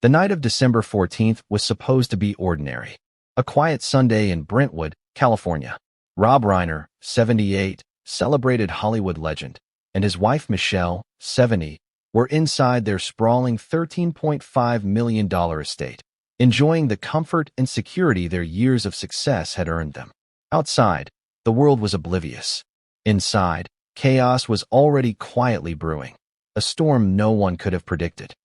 The night of December 14th was supposed to be ordinary. A quiet Sunday in Brentwood, California. Rob Reiner, 78, celebrated Hollywood legend, and his wife Michelle, 70, were inside their sprawling $13.5 million estate, enjoying the comfort and security their years of success had earned them. Outside, the world was oblivious. Inside, chaos was already quietly brewing, a storm no one could have predicted.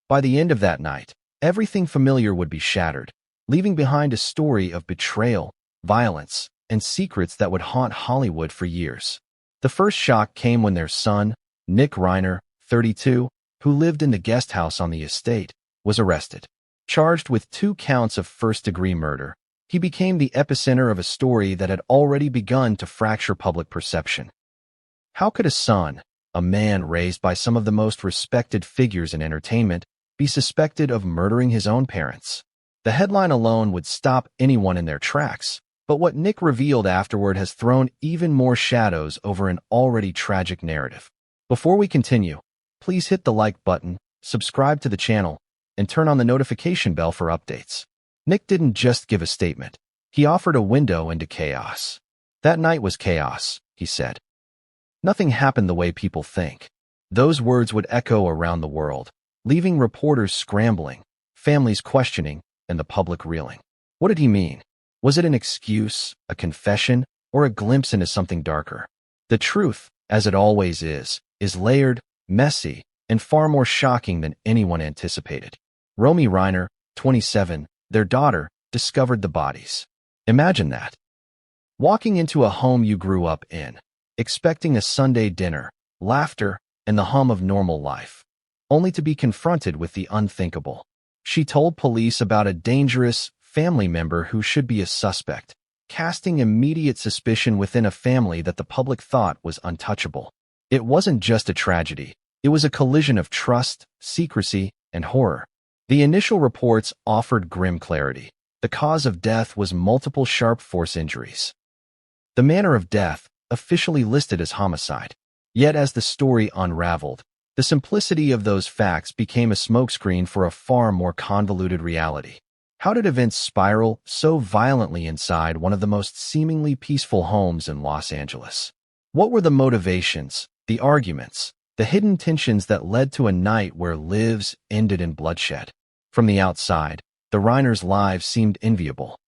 By the end of that night, everything familiar would be shattered, leaving behind a story of betrayal, violence, and secrets that would haunt Hollywood for years. The first shock came when their son, Nick Reiner, 32, who lived in the guest house on the estate, was arrested. Charged with 2 counts of first-degree murder, he became the epicenter of a story that had already begun to fracture public perception. How could a son, a man raised by some of the most respected figures in entertainment, be suspected of murdering his own parents? The headline alone would stop anyone in their tracks, but what Nick revealed afterward has thrown even more shadows over an already tragic narrative. Before we continue, please hit the like button, subscribe to the channel, and turn on the notification bell for updates. Nick didn't just give a statement. He offered a window into chaos. That night was chaos, he said. Nothing happened the way people think. Those words would echo around the world, leaving reporters scrambling, families questioning, and the public reeling. What did he mean? Was it an excuse, a confession, or a glimpse into something darker? The truth, as it always is layered, messy, and far more shocking than anyone anticipated. Romy Reiner, 27, their daughter, discovered the bodies. Imagine that. Walking into a home you grew up in, expecting a Sunday dinner, laughter, and the hum of normal life, only to be confronted with the unthinkable. She told police about a dangerous family member who should be a suspect, casting immediate suspicion within a family that the public thought was untouchable. It wasn't just a tragedy. It was a collision of trust, secrecy, and horror. The initial reports offered grim clarity. The cause of death was multiple sharp force injuries. The manner of death, officially listed as homicide. Yet as the story unraveled, the simplicity of those facts became a smokescreen for a far more convoluted reality. How did events spiral so violently inside one of the most seemingly peaceful homes in Los Angeles? What were the motivations, the arguments, the hidden tensions that led to a night where lives ended in bloodshed? From the outside, the Reiners' lives seemed enviable.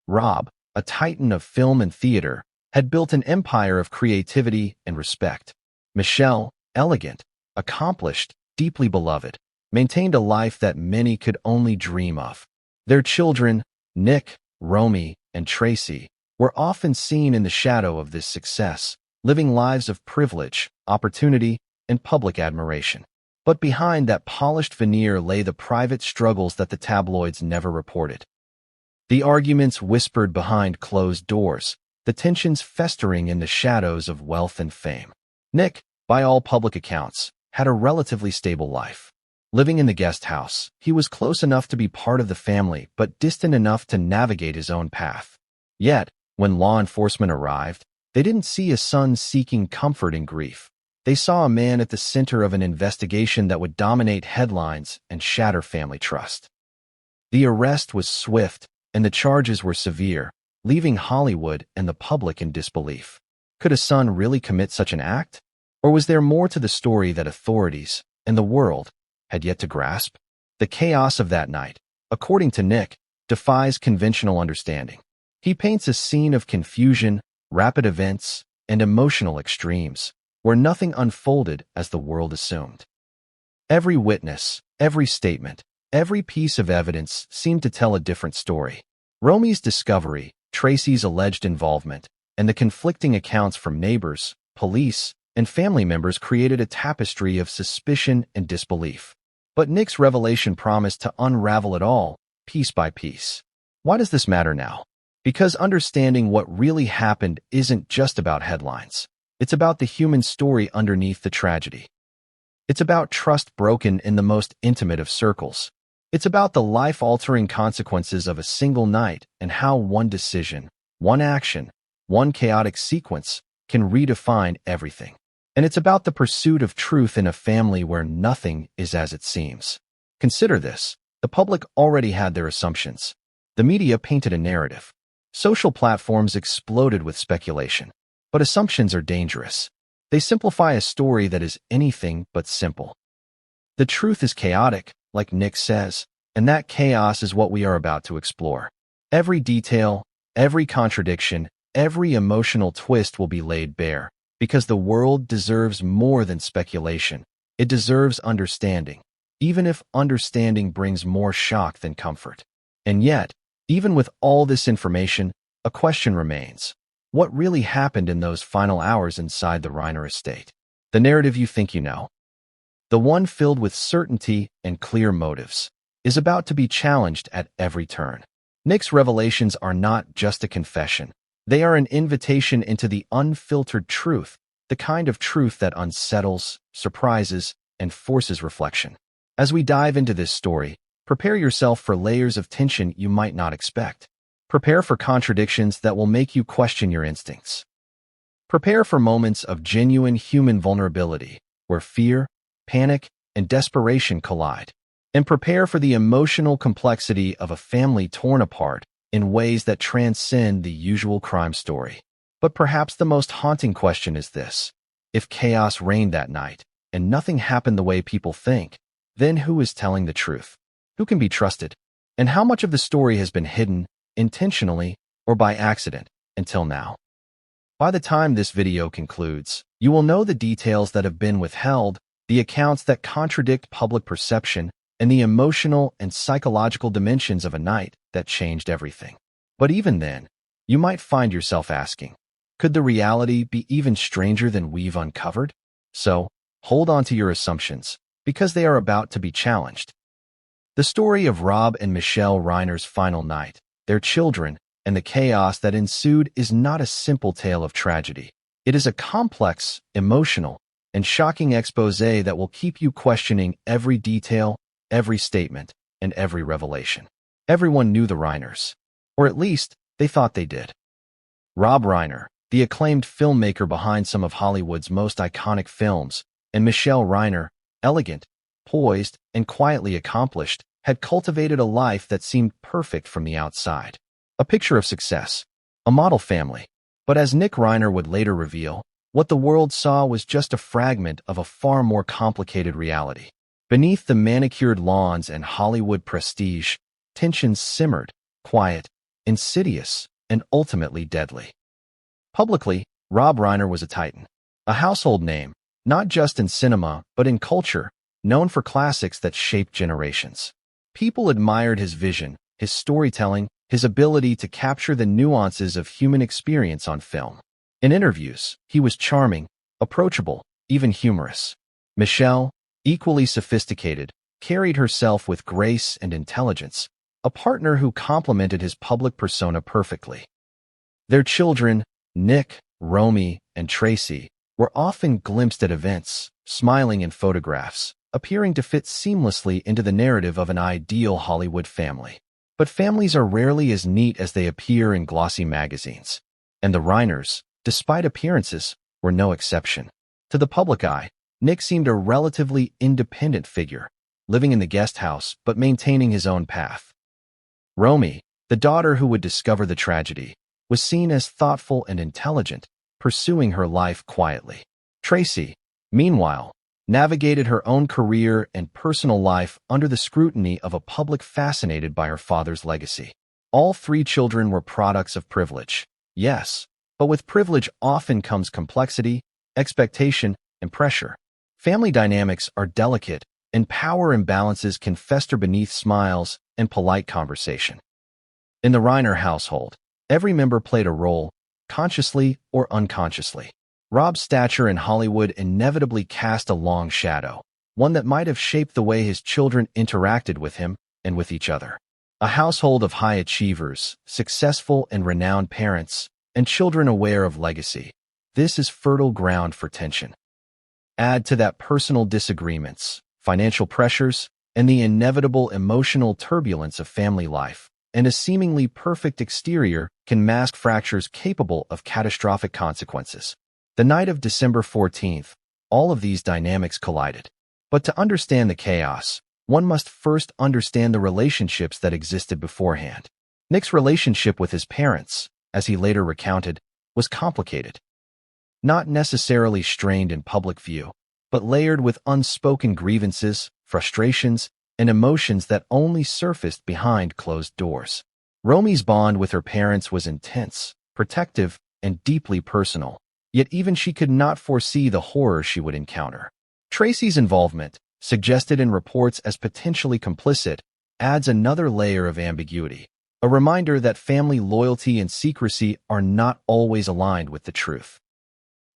Rob, a titan of film and theater, had built an empire of creativity and respect. Michelle, elegant, accomplished, deeply beloved, maintained a life that many could only dream of. Their children, Nick, Romy, and Tracy, were often seen in the shadow of this success, living lives of privilege, opportunity, and public admiration. But behind that polished veneer lay the private struggles that the tabloids never reported. The arguments whispered behind closed doors, the tensions festering in the shadows of wealth and fame. Nick, by all public accounts, had a relatively stable life. Living in the guest house, he was close enough to be part of the family but distant enough to navigate his own path. Yet, when law enforcement arrived, they didn't see a son seeking comfort in grief. They saw a man at the center of an investigation that would dominate headlines and shatter family trust. The arrest was swift, and the charges were severe, leaving Hollywood and the public in disbelief. Could a son really commit such an act? Or was there more to the story that authorities and the world had yet to grasp? The chaos of that night, according to Nick, defies conventional understanding. He paints a scene of confusion, rapid events, and emotional extremes, where nothing unfolded as the world assumed. Every witness, every statement, every piece of evidence seemed to tell a different story. Romy's discovery, Tracy's alleged involvement, and the conflicting accounts from neighbors, police, and family members created a tapestry of suspicion and disbelief. But Nick's revelation promised to unravel it all, piece by piece. Why does this matter now? Because understanding what really happened isn't just about headlines. It's about the human story underneath the tragedy. It's about trust broken in the most intimate of circles. It's about the life-altering consequences of a single night and how one decision, one action, one chaotic sequence can redefine everything. And it's about the pursuit of truth in a family where nothing is as it seems. Consider this. The public already had their assumptions. The media painted a narrative. Social platforms exploded with speculation. But assumptions are dangerous. They simplify a story that is anything but simple. The truth is chaotic, like Nick says, and that chaos is what we are about to explore. Every detail, every contradiction, every emotional twist will be laid bare, because the world deserves more than speculation. It deserves understanding, even if understanding brings more shock than comfort. And yet, even with all this information, a question remains. What really happened in those final hours inside the Reiner estate? The narrative you think you know, the one filled with certainty and clear motives, is about to be challenged at every turn. Nick's revelations are not just a confession. They are an invitation into the unfiltered truth, the kind of truth that unsettles, surprises, and forces reflection. As we dive into this story, prepare yourself for layers of tension you might not expect. Prepare for contradictions that will make you question your instincts. Prepare for moments of genuine human vulnerability, where fear, panic, and desperation collide. And prepare for the emotional complexity of a family torn apart in ways that transcend the usual crime story. But perhaps the most haunting question is this. If chaos reigned that night, and nothing happened the way people think, then who is telling the truth? Who can be trusted? And how much of the story has been hidden, intentionally or by accident, until now? By the time this video concludes, you will know the details that have been withheld, the accounts that contradict public perception, and the emotional and psychological dimensions of a night that changed everything. But even then, you might find yourself asking, could the reality be even stranger than we've uncovered? So, hold on to your assumptions, because they are about to be challenged. The story of Rob and Michelle Reiner's final night, their children, and the chaos that ensued is not a simple tale of tragedy. It is a complex, emotional, and shocking expose that will keep you questioning every detail, every statement, and every revelation. Everyone knew the Reiners, or at least they thought they did. Rob Reiner, the acclaimed filmmaker behind some of Hollywood's most iconic films, and Michelle Reiner, elegant, poised, and quietly accomplished, had cultivated a life that seemed perfect from the outside. A picture of success, a model family. But as Nick Reiner would later reveal, what the world saw was just a fragment of a far more complicated reality. Beneath the manicured lawns and Hollywood prestige, tensions simmered, quiet, insidious, and ultimately deadly. Publicly, Rob Reiner was a titan, a household name, not just in cinema, but in culture, known for classics that shaped generations. People admired his vision, his storytelling, his ability to capture the nuances of human experience on film. In interviews, he was charming, approachable, even humorous. Michelle, equally sophisticated, carried herself with grace and intelligence, a partner who complemented his public persona perfectly. Their children, Nick, Romy, and Tracy, were often glimpsed at events, smiling in photographs, appearing to fit seamlessly into the narrative of an ideal Hollywood family. But families are rarely as neat as they appear in glossy magazines. And the Reiners, despite appearances, were no exception. To the public eye, Nick seemed a relatively independent figure, living in the guest house but maintaining his own path. Romy, the daughter who would discover the tragedy, was seen as thoughtful and intelligent, pursuing her life quietly. Tracy, meanwhile, navigated her own career and personal life under the scrutiny of a public fascinated by her father's legacy. All three children were products of privilege, yes, but with privilege often comes complexity, expectation, and pressure. Family dynamics are delicate, and power imbalances can fester beneath smiles and polite conversation. In the Reiner household, every member played a role, consciously or unconsciously. Rob's stature in Hollywood inevitably cast a long shadow, one that might have shaped the way his children interacted with him and with each other. A household of high achievers, successful and renowned parents, and children aware of legacy. This is fertile ground for tension. Add to that personal disagreements, financial pressures, and the inevitable emotional turbulence of family life, and a seemingly perfect exterior can mask fractures capable of catastrophic consequences. The night of December 14th, all of these dynamics collided. But to understand the chaos, one must first understand the relationships that existed beforehand. Nick's relationship with his parents, as he later recounted, was complicated. Not necessarily strained in public view, but layered with unspoken grievances, frustrations, and emotions that only surfaced behind closed doors. Romy's bond with her parents was intense, protective, and deeply personal, yet even she could not foresee the horror she would encounter. Tracy's involvement, suggested in reports as potentially complicit, adds another layer of ambiguity, a reminder that family loyalty and secrecy are not always aligned with the truth.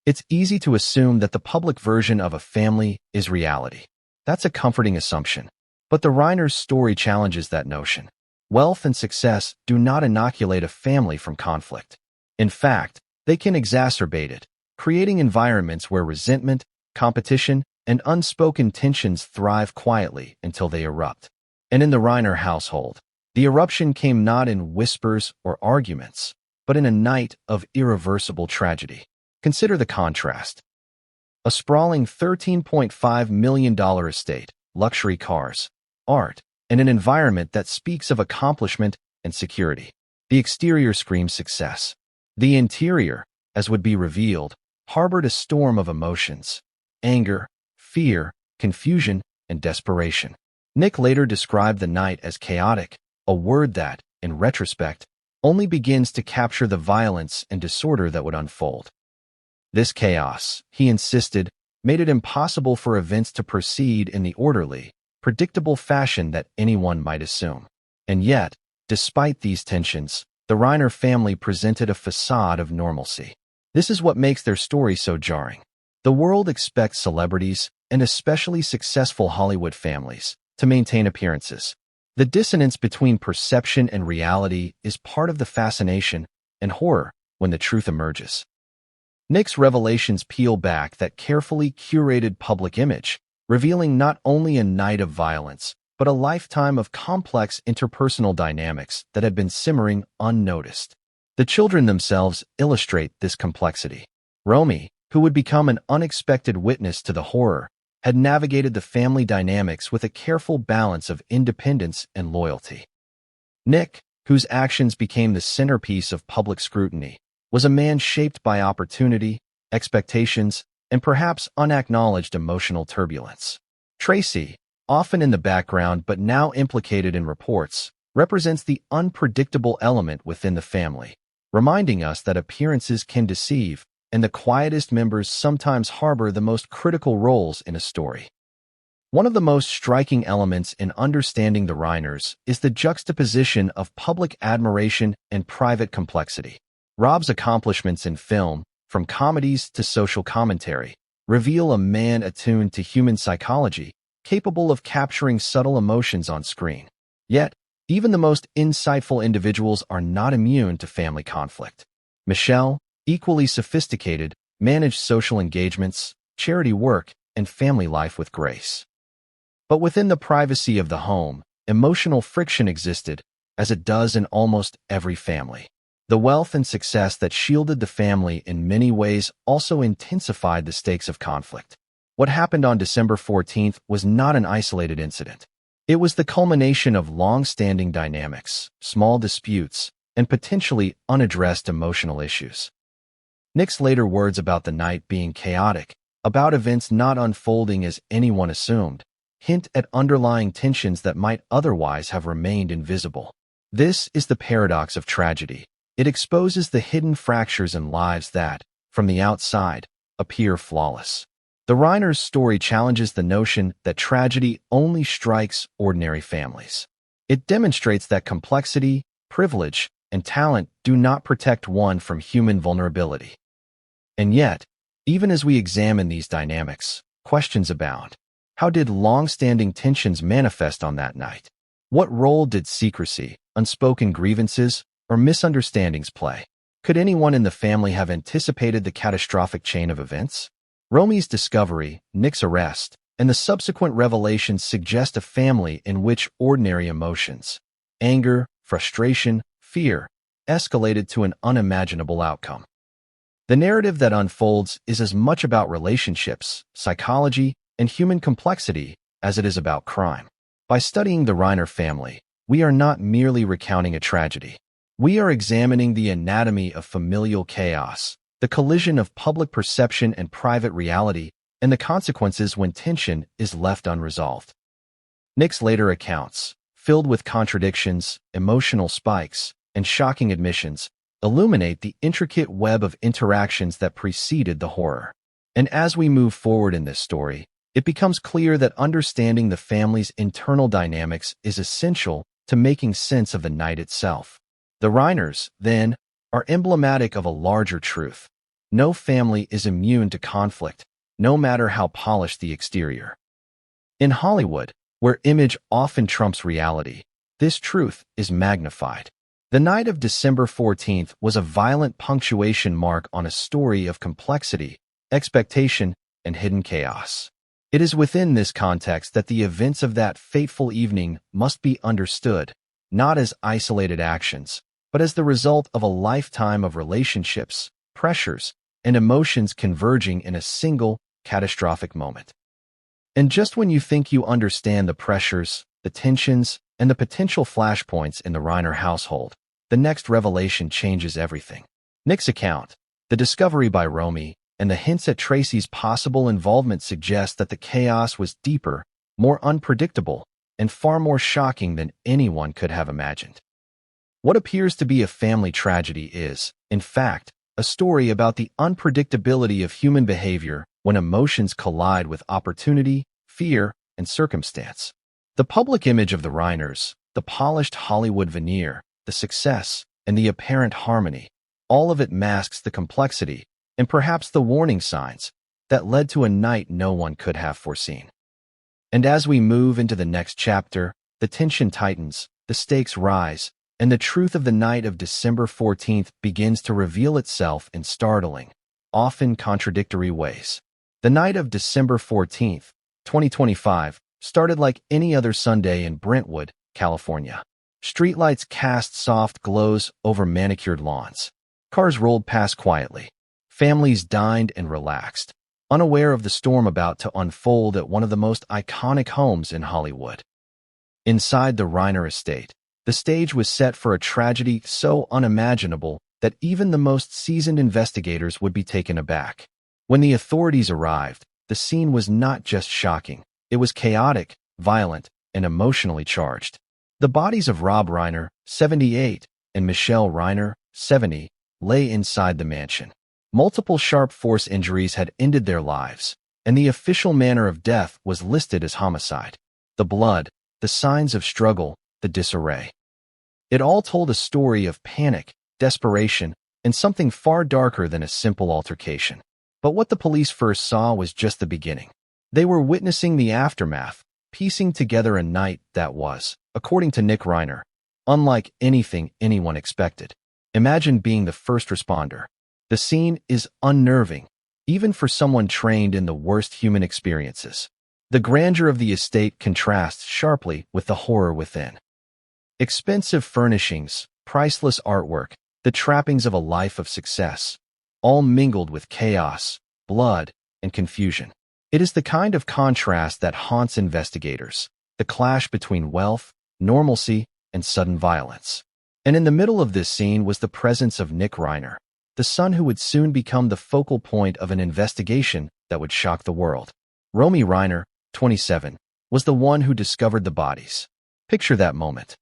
It's easy to assume that the public version of a family is reality. That's a comforting assumption. But the Reiners' story challenges that notion. Wealth and success do not inoculate a family from conflict. In fact, they can exacerbate it, creating environments where resentment, competition, and unspoken tensions thrive quietly until they erupt. And in the Reiner household, the eruption came not in whispers or arguments, but in a night of irreversible tragedy. Consider the contrast. A sprawling $13.5 million estate, luxury cars, art, and an environment that speaks of accomplishment and security. The exterior screams success. The interior, as would be revealed, harbored a storm of emotions: anger, fear, confusion, and desperation. Nick later described the night as chaotic, a word that, in retrospect, only begins to capture the violence and disorder that would unfold. This chaos, he insisted, made it impossible for events to proceed in the orderly, predictable fashion that anyone might assume. And yet, despite these tensions, the Reiner family presented a facade of normalcy. This is what makes their story so jarring. The world expects celebrities, and especially successful Hollywood families, to maintain appearances. The dissonance between perception and reality is part of the fascination and horror when the truth emerges. Nick's revelations peel back that carefully curated public image, revealing not only a night of violence, but a lifetime of complex interpersonal dynamics that had been simmering unnoticed. The children themselves illustrate this complexity. Romy, who would become an unexpected witness to the horror, had navigated the family dynamics with a careful balance of independence and loyalty. Nick, whose actions became the centerpiece of public scrutiny, was a man shaped by opportunity, expectations, and perhaps unacknowledged emotional turbulence. Tracy, often in the background but now implicated in reports, represents the unpredictable element within the family, reminding us that appearances can deceive, and the quietest members sometimes harbor the most critical roles in a story. One of the most striking elements in understanding the Reiners is the juxtaposition of public admiration and private complexity. Rob's accomplishments in film, from comedies to social commentary, reveal a man attuned to human psychology, capable of capturing subtle emotions on screen. Yet, even the most insightful individuals are not immune to family conflict. Michelle, equally sophisticated, managed social engagements, charity work, and family life with grace. But within the privacy of the home, emotional friction existed, as it does in almost every family. The wealth and success that shielded the family in many ways also intensified the stakes of conflict. What happened on December 14th was not an isolated incident. It was the culmination of long-standing dynamics, small disputes, and potentially unaddressed emotional issues. Nick's later words about the night being chaotic, about events not unfolding as anyone assumed, hint at underlying tensions that might otherwise have remained invisible. This is the paradox of tragedy. It exposes the hidden fractures in lives that, from the outside, appear flawless. The Reiners' story challenges the notion that tragedy only strikes ordinary families. It demonstrates that complexity, privilege, and talent do not protect one from human vulnerability. And yet, even as we examine these dynamics, questions abound. How did long-standing tensions manifest on that night? What role did secrecy, unspoken grievances, or misunderstandings play? Could anyone in the family have anticipated the catastrophic chain of events? Romy's discovery, Nick's arrest, and the subsequent revelations suggest a family in which ordinary emotions, anger, frustration, fear, escalated to an unimaginable outcome. The narrative that unfolds is as much about relationships, psychology, and human complexity as it is about crime. By studying the Reiner family, we are not merely recounting a tragedy. We are examining the anatomy of familial chaos, the collision of public perception and private reality, and the consequences when tension is left unresolved. Nick's later accounts, filled with contradictions, emotional spikes, and shocking admissions, illuminate the intricate web of interactions that preceded the horror. And as we move forward in this story, it becomes clear that understanding the family's internal dynamics is essential to making sense of the night itself. The Reiners, then, are emblematic of a larger truth. No family is immune to conflict, no matter how polished the exterior. In Hollywood, where image often trumps reality, this truth is magnified. The night of December 14th was a violent punctuation mark on a story of complexity, expectation, and hidden chaos. It is within this context that the events of that fateful evening must be understood, not as isolated actions, but as the result of a lifetime of relationships, pressures, and emotions converging in a single, catastrophic moment. And just when you think you understand the pressures, the tensions, and the potential flashpoints in the Reiner household, the next revelation changes everything. Nick's account, the discovery by Romy, and the hints at Tracy's possible involvement suggest that the chaos was deeper, more unpredictable, and far more shocking than anyone could have imagined. What appears to be a family tragedy is, in fact, a story about the unpredictability of human behavior when emotions collide with opportunity, fear, and circumstance. The public image of the Reiners, the polished Hollywood veneer, the success, and the apparent harmony, all of it masks the complexity and perhaps the warning signs that led to a night no one could have foreseen. And as we move into the next chapter, the tension tightens, the stakes rise, and the truth of the night of December 14th begins to reveal itself in startling, often contradictory ways. The night of December 14th, 2025, started like any other Sunday in Brentwood, California. Streetlights cast soft glows over manicured lawns. Cars rolled past quietly. Families dined and relaxed, unaware of the storm about to unfold at one of the most iconic homes in Hollywood. Inside the Reiner estate, the stage was set for a tragedy so unimaginable that even the most seasoned investigators would be taken aback. When the authorities arrived, the scene was not just shocking. It was chaotic, violent, and emotionally charged. The bodies of Rob Reiner, 78, and Michelle Reiner, 70, lay inside the mansion. Multiple sharp force injuries had ended their lives, and the official manner of death was listed as homicide. The blood, the signs of struggle, the disarray. It all told a story of panic, desperation, and something far darker than a simple altercation. But what the police first saw was just the beginning. They were witnessing the aftermath, piecing together a night that was, according to Nick Reiner, unlike anything anyone expected. Imagine being the first responder. The scene is unnerving, even for someone trained in the worst human experiences. The grandeur of the estate contrasts sharply with the horror within. Expensive furnishings, priceless artwork, the trappings of a life of success, all mingled with chaos, blood, and confusion. It is the kind of contrast that haunts investigators, the clash between wealth, normalcy, and sudden violence. And in the middle of this scene was the presence of Nick Reiner, the son who would soon become the focal point of an investigation that would shock the world. Romy Reiner, 27, was the one who discovered the bodies. Picture that moment.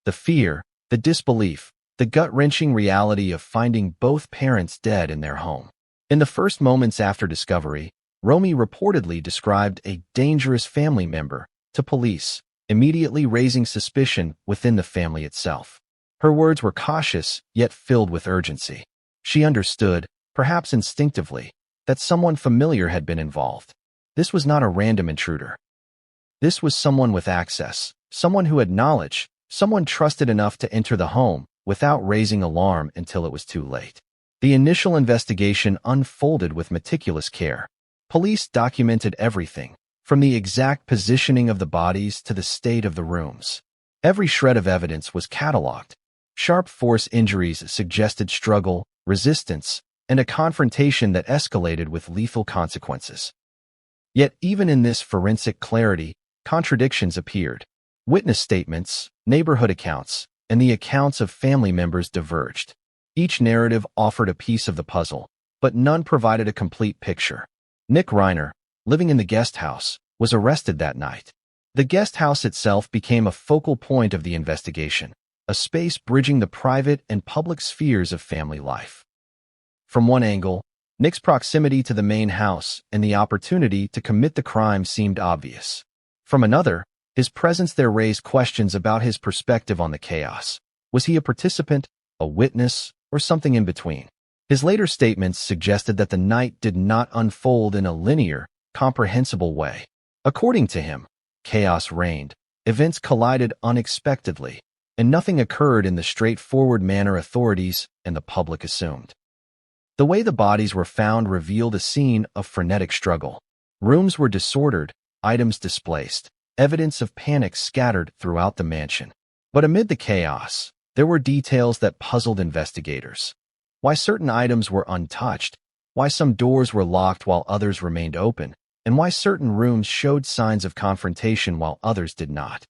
The fear, the disbelief, the gut-wrenching reality of finding both parents dead in their home. In the first moments after discovery, Romy reportedly described a dangerous family member to police, immediately raising suspicion within the family itself. Her words were cautious, yet filled with urgency. She understood, perhaps instinctively, that someone familiar had been involved. This was not a random intruder. This was someone with access, someone who had knowledge, someone trusted enough to enter the home without raising alarm until it was too late. The initial investigation unfolded with meticulous care. Police documented everything, from the exact positioning of the bodies to the state of the rooms. Every shred of evidence was cataloged. Sharp force injuries suggested struggle, resistance, and a confrontation that escalated with lethal consequences. Yet even in this forensic clarity, contradictions appeared. Witness statements, neighborhood accounts, and the accounts of family members diverged. Each narrative offered a piece of the puzzle, but none provided a complete picture. Nick Reiner, living in the guest house, was arrested that night. The guest house itself became a focal point of the investigation, a space bridging the private and public spheres of family life. From one angle, Nick's proximity to the main house and the opportunity to commit the crime seemed obvious. From another, his presence there raised questions about his perspective on the chaos. Was he a participant, a witness, or something in between? His later statements suggested that the night did not unfold in a linear, comprehensible way. According to him, chaos reigned, events collided unexpectedly, and nothing occurred in the straightforward manner authorities and the public assumed. The way the bodies were found revealed a scene of frenetic struggle. Rooms were disordered, items displaced, evidence of panic scattered throughout the mansion. But amid the chaos, there were details that puzzled investigators. Why certain items were untouched, why some doors were locked while others remained open, and why certain rooms showed signs of confrontation while others did not.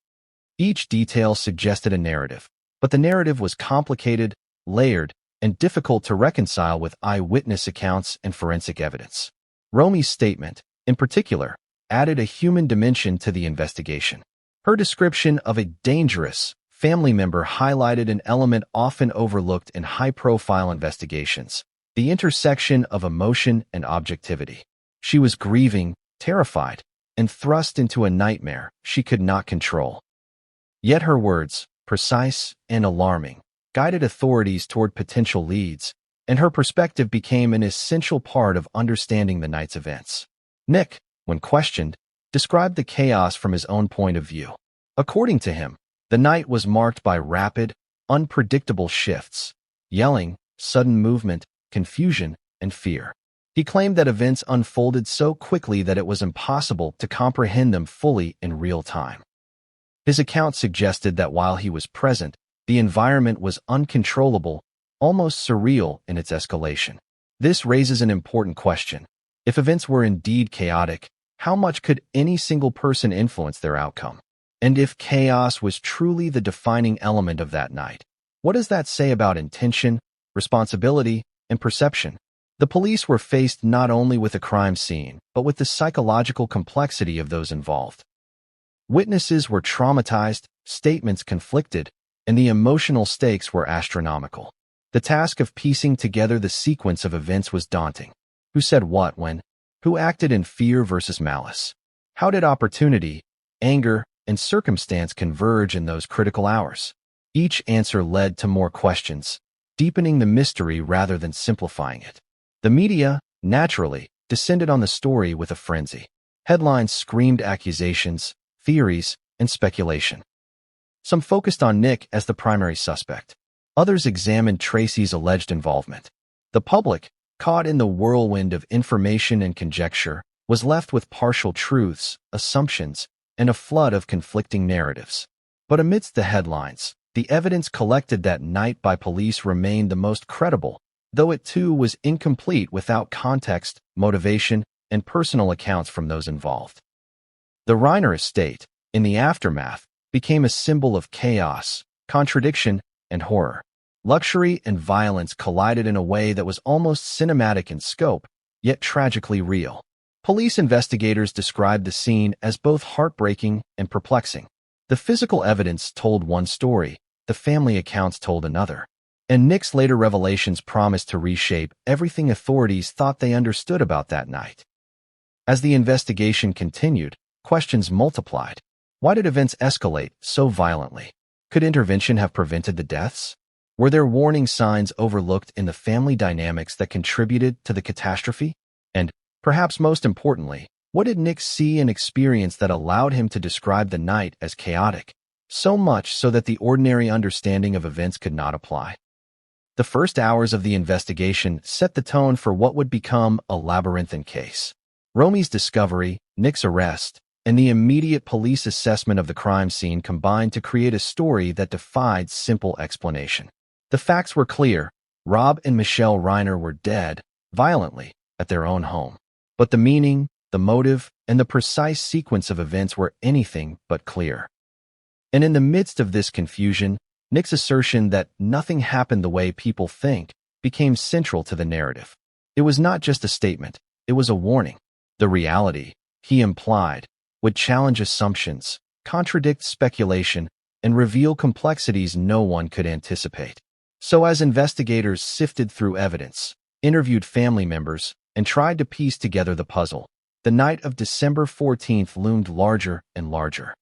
Each detail suggested a narrative, but the narrative was complicated, layered, and difficult to reconcile with eyewitness accounts and forensic evidence. Romy's statement, in particular, added a human dimension to the investigation. Her description of a dangerous family member highlighted an element often overlooked in high-profile investigations, the intersection of emotion and objectivity. She was grieving, terrified, and thrust into a nightmare she could not control. Yet her words, precise and alarming, guided authorities toward potential leads, and her perspective became an essential part of understanding the night's events. Nick, when questioned, described the chaos from his own point of view. According to him, the night was marked by rapid, unpredictable shifts, yelling, sudden movement, confusion, and fear. He claimed that events unfolded so quickly that it was impossible to comprehend them fully in real time. His account suggested that while he was present, the environment was uncontrollable, almost surreal in its escalation. This raises an important question. If events were indeed chaotic, how much could any single person influence their outcome? And if chaos was truly the defining element of that night, what does that say about intention, responsibility, and perception? The police were faced not only with a crime scene, but with the psychological complexity of those involved. Witnesses were traumatized, statements conflicted, and the emotional stakes were astronomical. The task of piecing together the sequence of events was daunting. Who said what when? Who acted in fear versus malice? How did opportunity, anger, and circumstance converge in those critical hours? Each answer led to more questions, deepening the mystery rather than simplifying it. The media, naturally, descended on the story with a frenzy. Headlines screamed accusations, theories, and speculation. Some focused on Nick as the primary suspect. Others examined Tracy's alleged involvement. The public, caught in the whirlwind of information and conjecture, was left with partial truths, assumptions, and a flood of conflicting narratives. But amidst the headlines, the evidence collected that night by police remained the most credible, though it too was incomplete without context, motivation, and personal accounts from those involved. The Reiner estate, in the aftermath, became a symbol of chaos, contradiction, and horror. Luxury and violence collided in a way that was almost cinematic in scope, yet tragically real. Police investigators described the scene as both heartbreaking and perplexing. The physical evidence told one story, the family accounts told another. And Nick's later revelations promised to reshape everything authorities thought they understood about that night. As the investigation continued, questions multiplied. Why did events escalate so violently? Could intervention have prevented the deaths? Were there warning signs overlooked in the family dynamics that contributed to the catastrophe? And, perhaps most importantly, what did Nick see and experience that allowed him to describe the night as chaotic, so much so that the ordinary understanding of events could not apply? The first hours of the investigation set the tone for what would become a labyrinthine case. Romy's discovery, Nick's arrest, and the immediate police assessment of the crime scene combined to create a story that defied simple explanation. The facts were clear. Rob and Michelle Reiner were dead, violently, at their own home. But the meaning, the motive, and the precise sequence of events were anything but clear. And in the midst of this confusion, Nick's assertion that nothing happened the way people think became central to the narrative. It was not just a statement, it was a warning. The reality, he implied, would challenge assumptions, contradict speculation, and reveal complexities no one could anticipate. So as investigators sifted through evidence, interviewed family members, and tried to piece together the puzzle, the night of December 14th loomed larger and larger.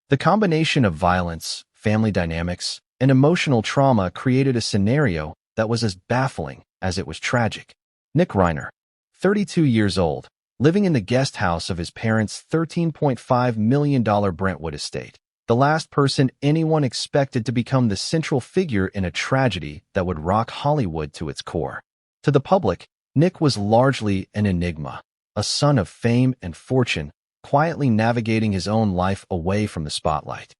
The combination of violence, family dynamics, and emotional trauma created a scenario that was as baffling as it was tragic. Nick Reiner, 32 years old, living in the guest house of his parents' $13.5 million Brentwood estate, the last person anyone expected to become the central figure in a tragedy that would rock Hollywood to its core. To the public, Nick was largely an enigma, a son of fame and fortune, quietly navigating his own life away from the spotlight.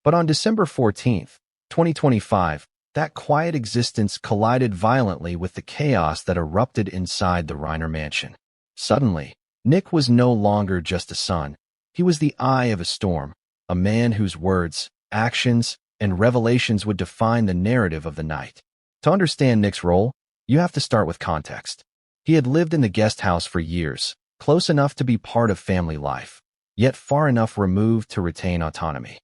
But on December 14th, 2025, that quiet existence collided violently with the chaos that erupted inside the Reiner mansion. Suddenly, Nick was no longer just a son. He was the eye of a storm, a man whose words, actions, and revelations would define the narrative of the night. To understand Nick's role, you have to start with context. He had lived in the guest house for years, close enough to be part of family life, yet far enough removed to retain autonomy.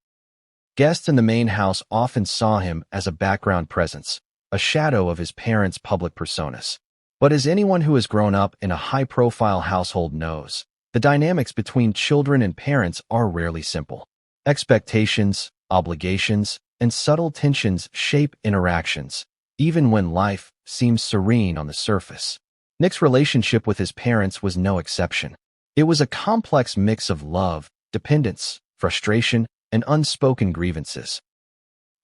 Guests in the main house often saw him as a background presence, a shadow of his parents' public personas. But as anyone who has grown up in a high-profile household knows, the dynamics between children and parents are rarely simple. Expectations, obligations, and subtle tensions shape interactions, even when life seems serene on the surface. Nick's relationship with his parents was no exception. It was a complex mix of love, dependence, frustration, and unspoken grievances.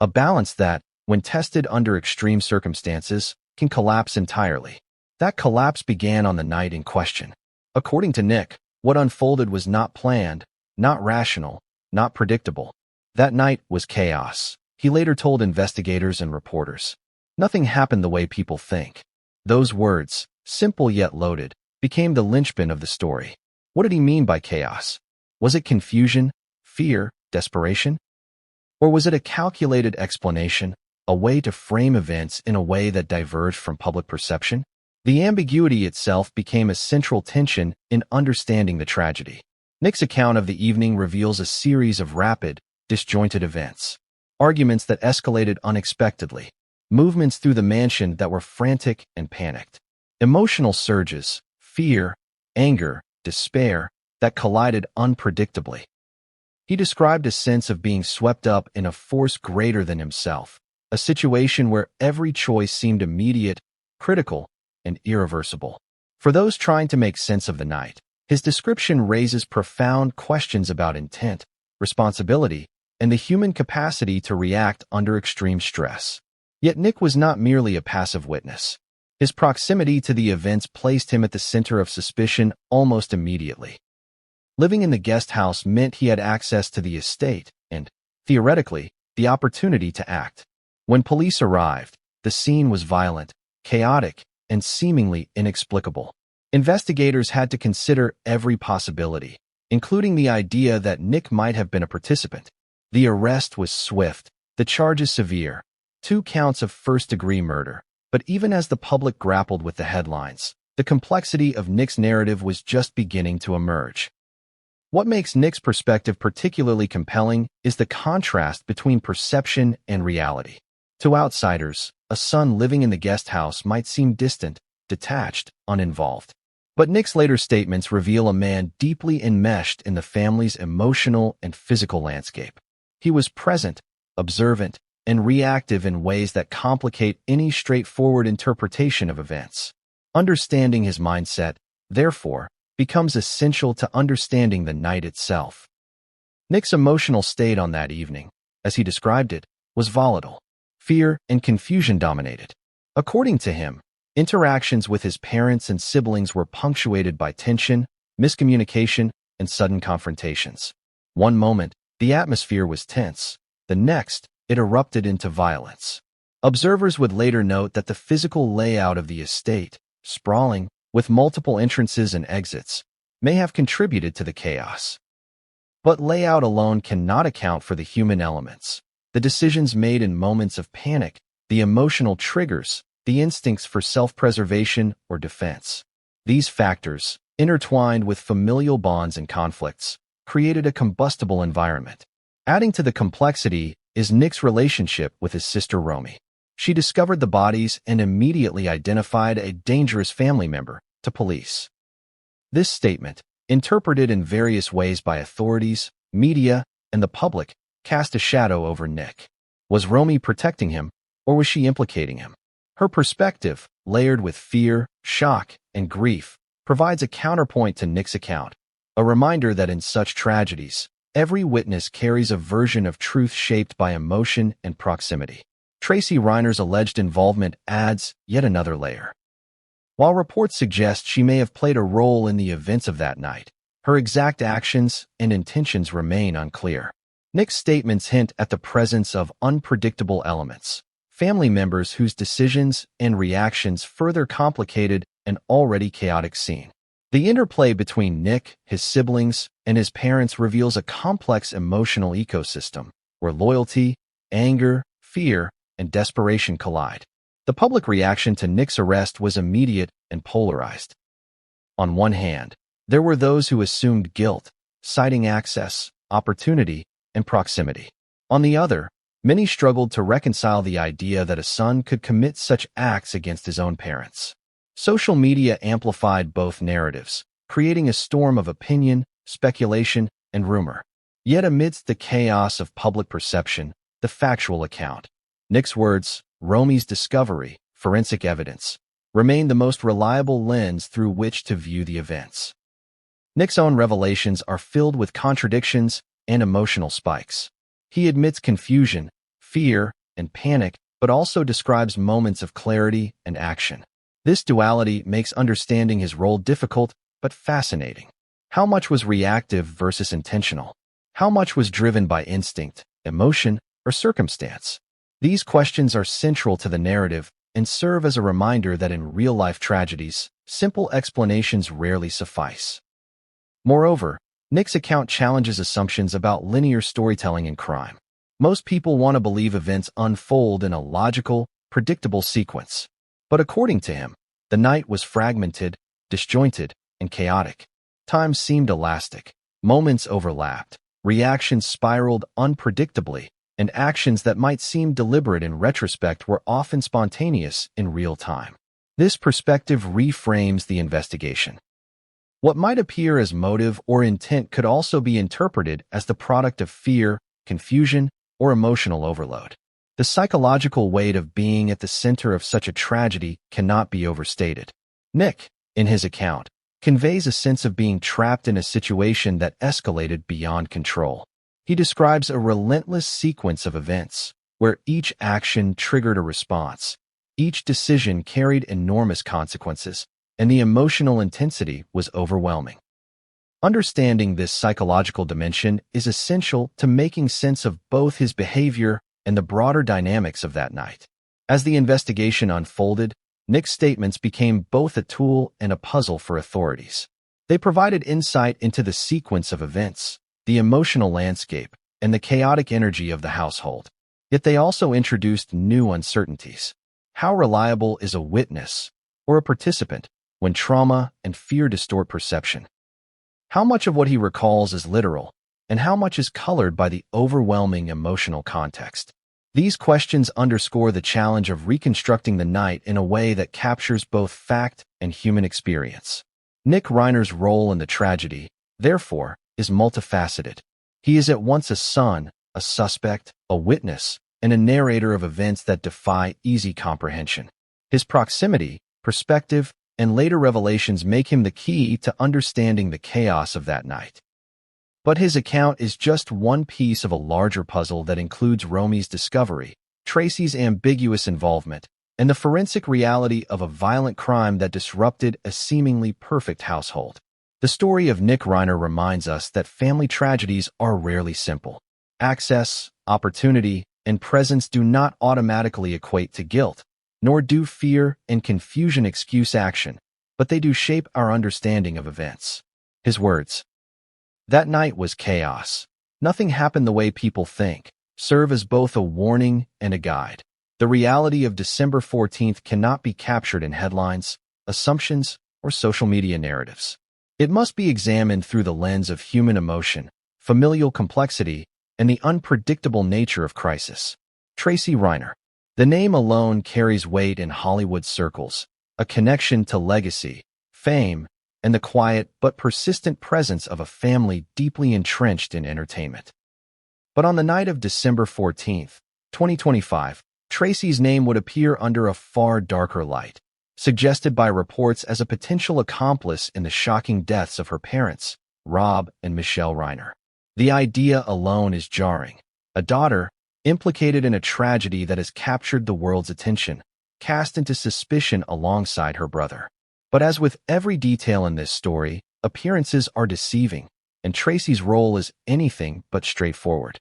A balance that, when tested under extreme circumstances, can collapse entirely. That collapse began on the night in question. According to Nick, what unfolded was not planned, not rational, not predictable. That night was chaos. He later told investigators and reporters. Nothing happened the way people think. Those words, simple yet loaded, became the linchpin of the story. What did he mean by chaos? Was it confusion, fear, desperation? Or was it a calculated explanation, a way to frame events in a way that diverged from public perception? The ambiguity itself became a central tension in understanding the tragedy. Nick's account of the evening reveals a series of rapid, disjointed events. Arguments that escalated unexpectedly. Movements through the mansion that were frantic and panicked. Emotional surges, fear, anger, despair, that collided unpredictably. He described a sense of being swept up in a force greater than himself, a situation where every choice seemed immediate, critical, and irreversible. For those trying to make sense of the night, his description raises profound questions about intent, responsibility, and the human capacity to react under extreme stress. Yet Nick was not merely a passive witness. His proximity to the events placed him at the center of suspicion almost immediately. Living in the guest house meant he had access to the estate and, theoretically, the opportunity to act. When police arrived, the scene was violent, chaotic, and seemingly inexplicable. Investigators had to consider every possibility, including the idea that Nick might have been a participant. The arrest was swift, the charges severe, 2 counts of first-degree murder. But even as the public grappled with the headlines, the complexity of Nick's narrative was just beginning to emerge. What makes Nick's perspective particularly compelling is the contrast between perception and reality. To outsiders, a son living in the guest house might seem distant, detached, uninvolved. But Nick's later statements reveal a man deeply enmeshed in the family's emotional and physical landscape. He was present, observant, and reactive in ways that complicate any straightforward interpretation of events. Understanding his mindset, therefore, becomes essential to understanding the night itself. Nick's emotional state on that evening, as he described it, was volatile. Fear and confusion dominated. According to him, interactions with his parents and siblings were punctuated by tension, miscommunication, and sudden confrontations. One moment, the atmosphere was tense. The next, it erupted into violence. Observers would later note that the physical layout of the estate, sprawling, with multiple entrances and exits, may have contributed to the chaos. But layout alone cannot account for the human elements. The decisions made in moments of panic, the emotional triggers, the instincts for self-preservation or defense. These factors, intertwined with familial bonds and conflicts, created a combustible environment. Adding to the complexity is Nick's relationship with his sister Romy. She discovered the bodies and immediately identified a dangerous family member to police. This statement, interpreted in various ways by authorities, media, and the public, cast a shadow over Nick. Was Romy protecting him, or was she implicating him? Her perspective, layered with fear, shock, and grief, provides a counterpoint to Nick's account, a reminder that in such tragedies, every witness carries a version of truth shaped by emotion and proximity. Tracy Reiner's alleged involvement adds yet another layer. While reports suggest she may have played a role in the events of that night, her exact actions and intentions remain unclear. Nick's statements hint at the presence of unpredictable elements, family members whose decisions and reactions further complicated an already chaotic scene. The interplay between Nick, his siblings, and his parents reveals a complex emotional ecosystem where loyalty, anger, fear, and desperation collide. The public reaction to Nick's arrest was immediate and polarized. On one hand, there were those who assumed guilt, citing access, opportunity, and proximity. On the other, many struggled to reconcile the idea that a son could commit such acts against his own parents. Social media amplified both narratives, creating a storm of opinion, speculation, and rumor. Yet amidst the chaos of public perception, the factual account, Nick's words, Romy's discovery, forensic evidence, remain the most reliable lens through which to view the events. Nick's own revelations are filled with contradictions and emotional spikes. He admits confusion, fear, and panic, but also describes moments of clarity and action. This duality makes understanding his role difficult but fascinating. How much was reactive versus intentional? How much was driven by instinct, emotion, or circumstance? These questions are central to the narrative and serve as a reminder that in real-life tragedies, simple explanations rarely suffice. Moreover, Nick's account challenges assumptions about linear storytelling in crime. Most people want to believe events unfold in a logical, predictable sequence. But according to him, the night was fragmented, disjointed, and chaotic. Time seemed elastic. Moments overlapped. Reactions spiraled unpredictably, and actions that might seem deliberate in retrospect were often spontaneous in real time. This perspective reframes the investigation. What might appear as motive or intent could also be interpreted as the product of fear, confusion, or emotional overload. The psychological weight of being at the center of such a tragedy cannot be overstated. Nick, in his account, conveys a sense of being trapped in a situation that escalated beyond control. He describes a relentless sequence of events, where each action triggered a response. Each decision carried enormous consequences, and the emotional intensity was overwhelming. Understanding this psychological dimension is essential to making sense of both his behavior and the broader dynamics of that night. As the investigation unfolded, Nick's statements became both a tool and a puzzle for authorities. They provided insight into the sequence of events, the emotional landscape, and the chaotic energy of the household. Yet they also introduced new uncertainties. How reliable is a witness or a participant when trauma and fear distort perception? How much of what he recalls is literal, and how much is colored by the overwhelming emotional context? These questions underscore the challenge of reconstructing the night in a way that captures both fact and human experience. Nick Reiner's role in the tragedy, therefore, is multifaceted. He is at once a son, a suspect, a witness, and a narrator of events that defy easy comprehension. His proximity, perspective, and later revelations make him the key to understanding the chaos of that night. But his account is just one piece of a larger puzzle that includes Romy's discovery, Tracy's ambiguous involvement, and the forensic reality of a violent crime that disrupted a seemingly perfect household. The story of Nick Reiner reminds us that family tragedies are rarely simple. Access, opportunity, and presence do not automatically equate to guilt, nor do fear and confusion excuse action, but they do shape our understanding of events. His words, "That night was chaos. Nothing happened the way people think," serve as both a warning and a guide. The reality of December 14th cannot be captured in headlines, assumptions, or social media narratives. It must be examined through the lens of human emotion, familial complexity, and the unpredictable nature of crisis. Tracy Reiner. The name alone carries weight in Hollywood circles, a connection to legacy, fame, and the quiet but persistent presence of a family deeply entrenched in entertainment. But on the night of December 14th, 2025, Tracy's name would appear under a far darker light, suggested by reports as a potential accomplice in the shocking deaths of her parents, Rob and Michelle Reiner. The idea alone is jarring. A daughter, implicated in a tragedy that has captured the world's attention, cast into suspicion alongside her brother. But as with every detail in this story, appearances are deceiving, and Tracy's role is anything but straightforward.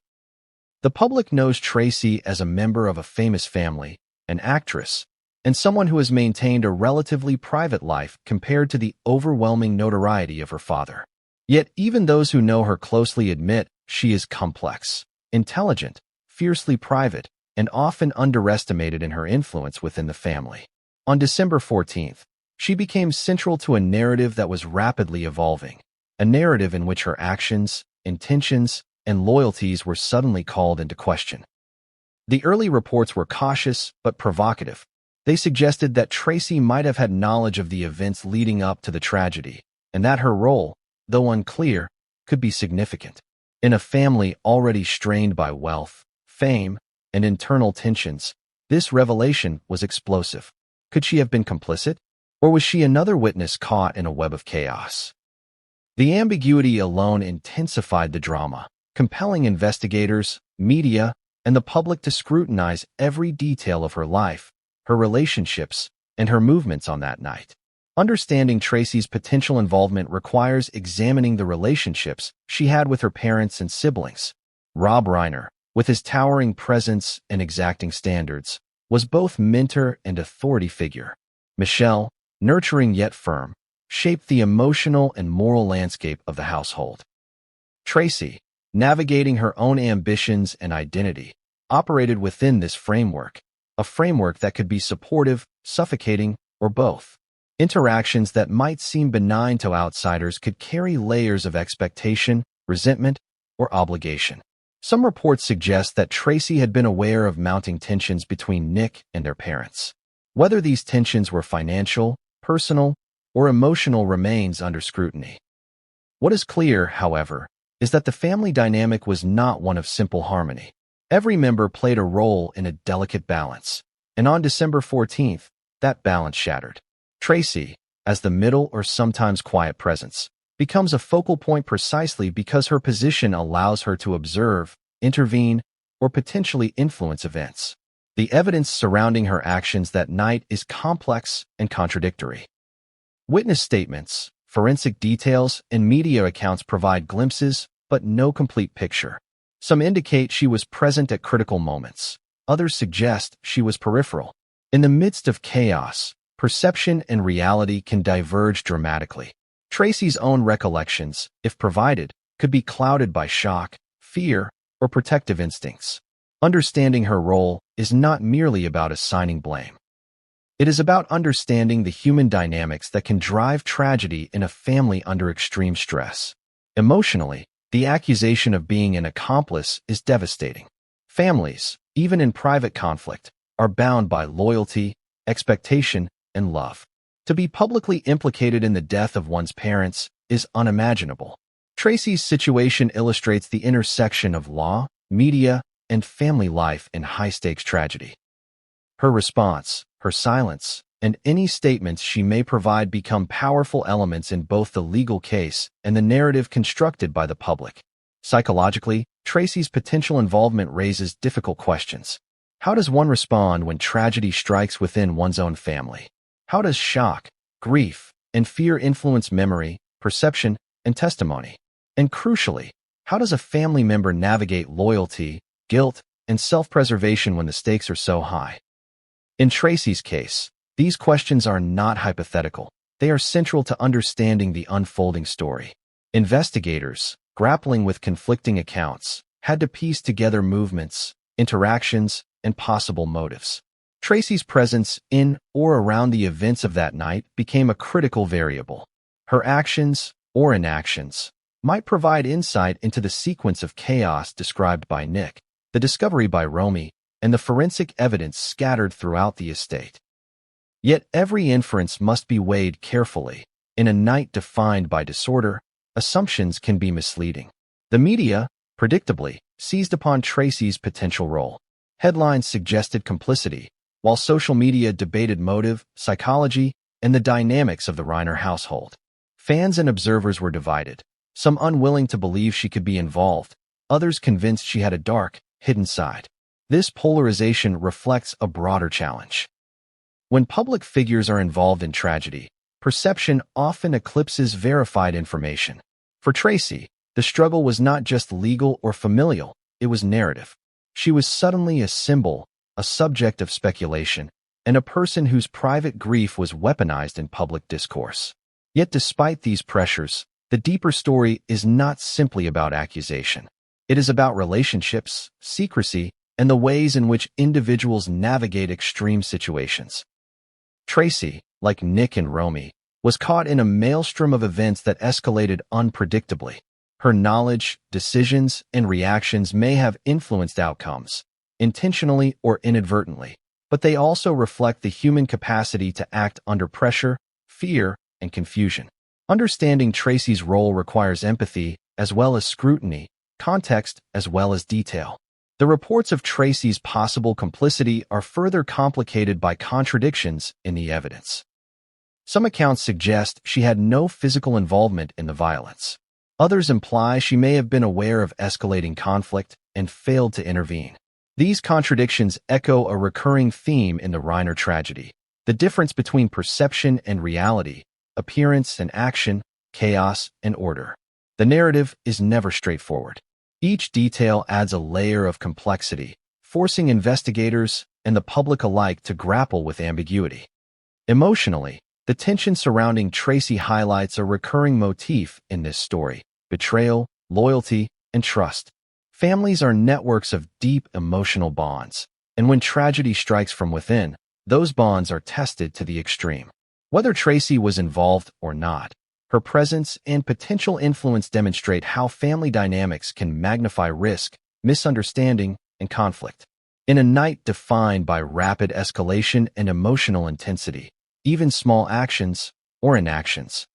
The public knows Tracy as a member of a famous family, an actress, and someone who has maintained a relatively private life compared to the overwhelming notoriety of her father. Yet even those who know her closely admit she is complex, intelligent, fiercely private, and often underestimated in her influence within the family. On December 14th, she became central to a narrative that was rapidly evolving, a narrative in which her actions, intentions, and loyalties were suddenly called into question. The early reports were cautious but provocative. They suggested that Tracy might have had knowledge of the events leading up to the tragedy, and that her role, though unclear, could be significant. In a family already strained by wealth, fame, and internal tensions, this revelation was explosive. Could she have been complicit? Or was she another witness caught in a web of chaos? The ambiguity alone intensified the drama, compelling investigators, media, and the public to scrutinize every detail of her life, her relationships, and her movements on that night. Understanding Tracy's potential involvement requires examining the relationships she had with her parents and siblings. Rob Reiner, with his towering presence and exacting standards, was both mentor and authority figure. Michelle, nurturing yet firm, shaped the emotional and moral landscape of the household. Tracy, navigating her own ambitions and identity, operated within this framework, a framework that could be supportive, suffocating, or both. Interactions that might seem benign to outsiders could carry layers of expectation, resentment, or obligation. Some reports suggest that Tracy had been aware of mounting tensions between Nick and their parents. Whether these tensions were financial, personal, or emotional remains under scrutiny. What is clear, however, is that the family dynamic was not one of simple harmony. Every member played a role in a delicate balance, and on December 14th, that balance shattered. Tracy, as the middle or sometimes quiet presence, becomes a focal point precisely because her position allows her to observe, intervene, or potentially influence events. The evidence surrounding her actions that night is complex and contradictory. Witness statements, forensic details, and media accounts provide glimpses, but no complete picture. Some indicate she was present at critical moments. Others suggest she was peripheral. In the midst of chaos, perception and reality can diverge dramatically. Tracy's own recollections, if provided, could be clouded by shock, fear, or protective instincts. Understanding her role is not merely about assigning blame. It is about understanding the human dynamics that can drive tragedy in a family under extreme stress. Emotionally, the accusation of being an accomplice is devastating. Families, even in private conflict, are bound by loyalty, expectation, and love. To be publicly implicated in the death of one's parents is unimaginable. Tracy's situation illustrates the intersection of law, media, and family life in high-stakes tragedy. Her response, her silence, and any statements she may provide become powerful elements in both the legal case and the narrative constructed by the public. Psychologically, Tracy's potential involvement raises difficult questions. How does one respond when tragedy strikes within one's own family? How does shock, grief, and fear influence memory, perception, and testimony? And crucially, how does a family member navigate loyalty, guilt, and self-preservation when the stakes are so high? In Tracy's case, these questions are not hypothetical. They are central to understanding the unfolding story. Investigators, grappling with conflicting accounts, had to piece together movements, interactions, and possible motives. Tracy's presence in or around the events of that night became a critical variable. Her actions, or inactions, might provide insight into the sequence of chaos described by Nick, the discovery by Romy, and the forensic evidence scattered throughout the estate. Yet every inference must be weighed carefully. In a night defined by disorder, assumptions can be misleading. The media, predictably, seized upon Tracy's potential role. Headlines suggested complicity, while social media debated motive, psychology, and the dynamics of the Reiner household. Fans and observers were divided, some unwilling to believe she could be involved, others convinced she had a dark, hidden side. This polarization reflects a broader challenge. When public figures are involved in tragedy, perception often eclipses verified information. For Tracy, the struggle was not just legal or familial, it was narrative. She was suddenly a symbol, a subject of speculation, and a person whose private grief was weaponized in public discourse. Yet despite these pressures, the deeper story is not simply about accusation. It is about relationships, secrecy, and the ways in which individuals navigate extreme situations. Tracy, like Nick and Romy, was caught in a maelstrom of events that escalated unpredictably. Her knowledge, decisions, and reactions may have influenced outcomes, intentionally or inadvertently, but they also reflect the human capacity to act under pressure, fear, and confusion. Understanding Tracy's role requires empathy as well as scrutiny, context as well as detail. The reports of Tracy's possible complicity are further complicated by contradictions in the evidence. Some accounts suggest she had no physical involvement in the violence. Others imply she may have been aware of escalating conflict and failed to intervene. These contradictions echo a recurring theme in the Reiner tragedy: the difference between perception and reality, appearance and action, chaos and order. The narrative is never straightforward. Each detail adds a layer of complexity, forcing investigators and the public alike to grapple with ambiguity. Emotionally, the tension surrounding Tracy highlights a recurring motif in this story: betrayal, loyalty, and trust. Families are networks of deep emotional bonds, and when tragedy strikes from within, those bonds are tested to the extreme. Whether Tracy was involved or not, her presence and potential influence demonstrate how family dynamics can magnify risk, misunderstanding, and conflict. In a night defined by rapid escalation and emotional intensity, even small actions or inactions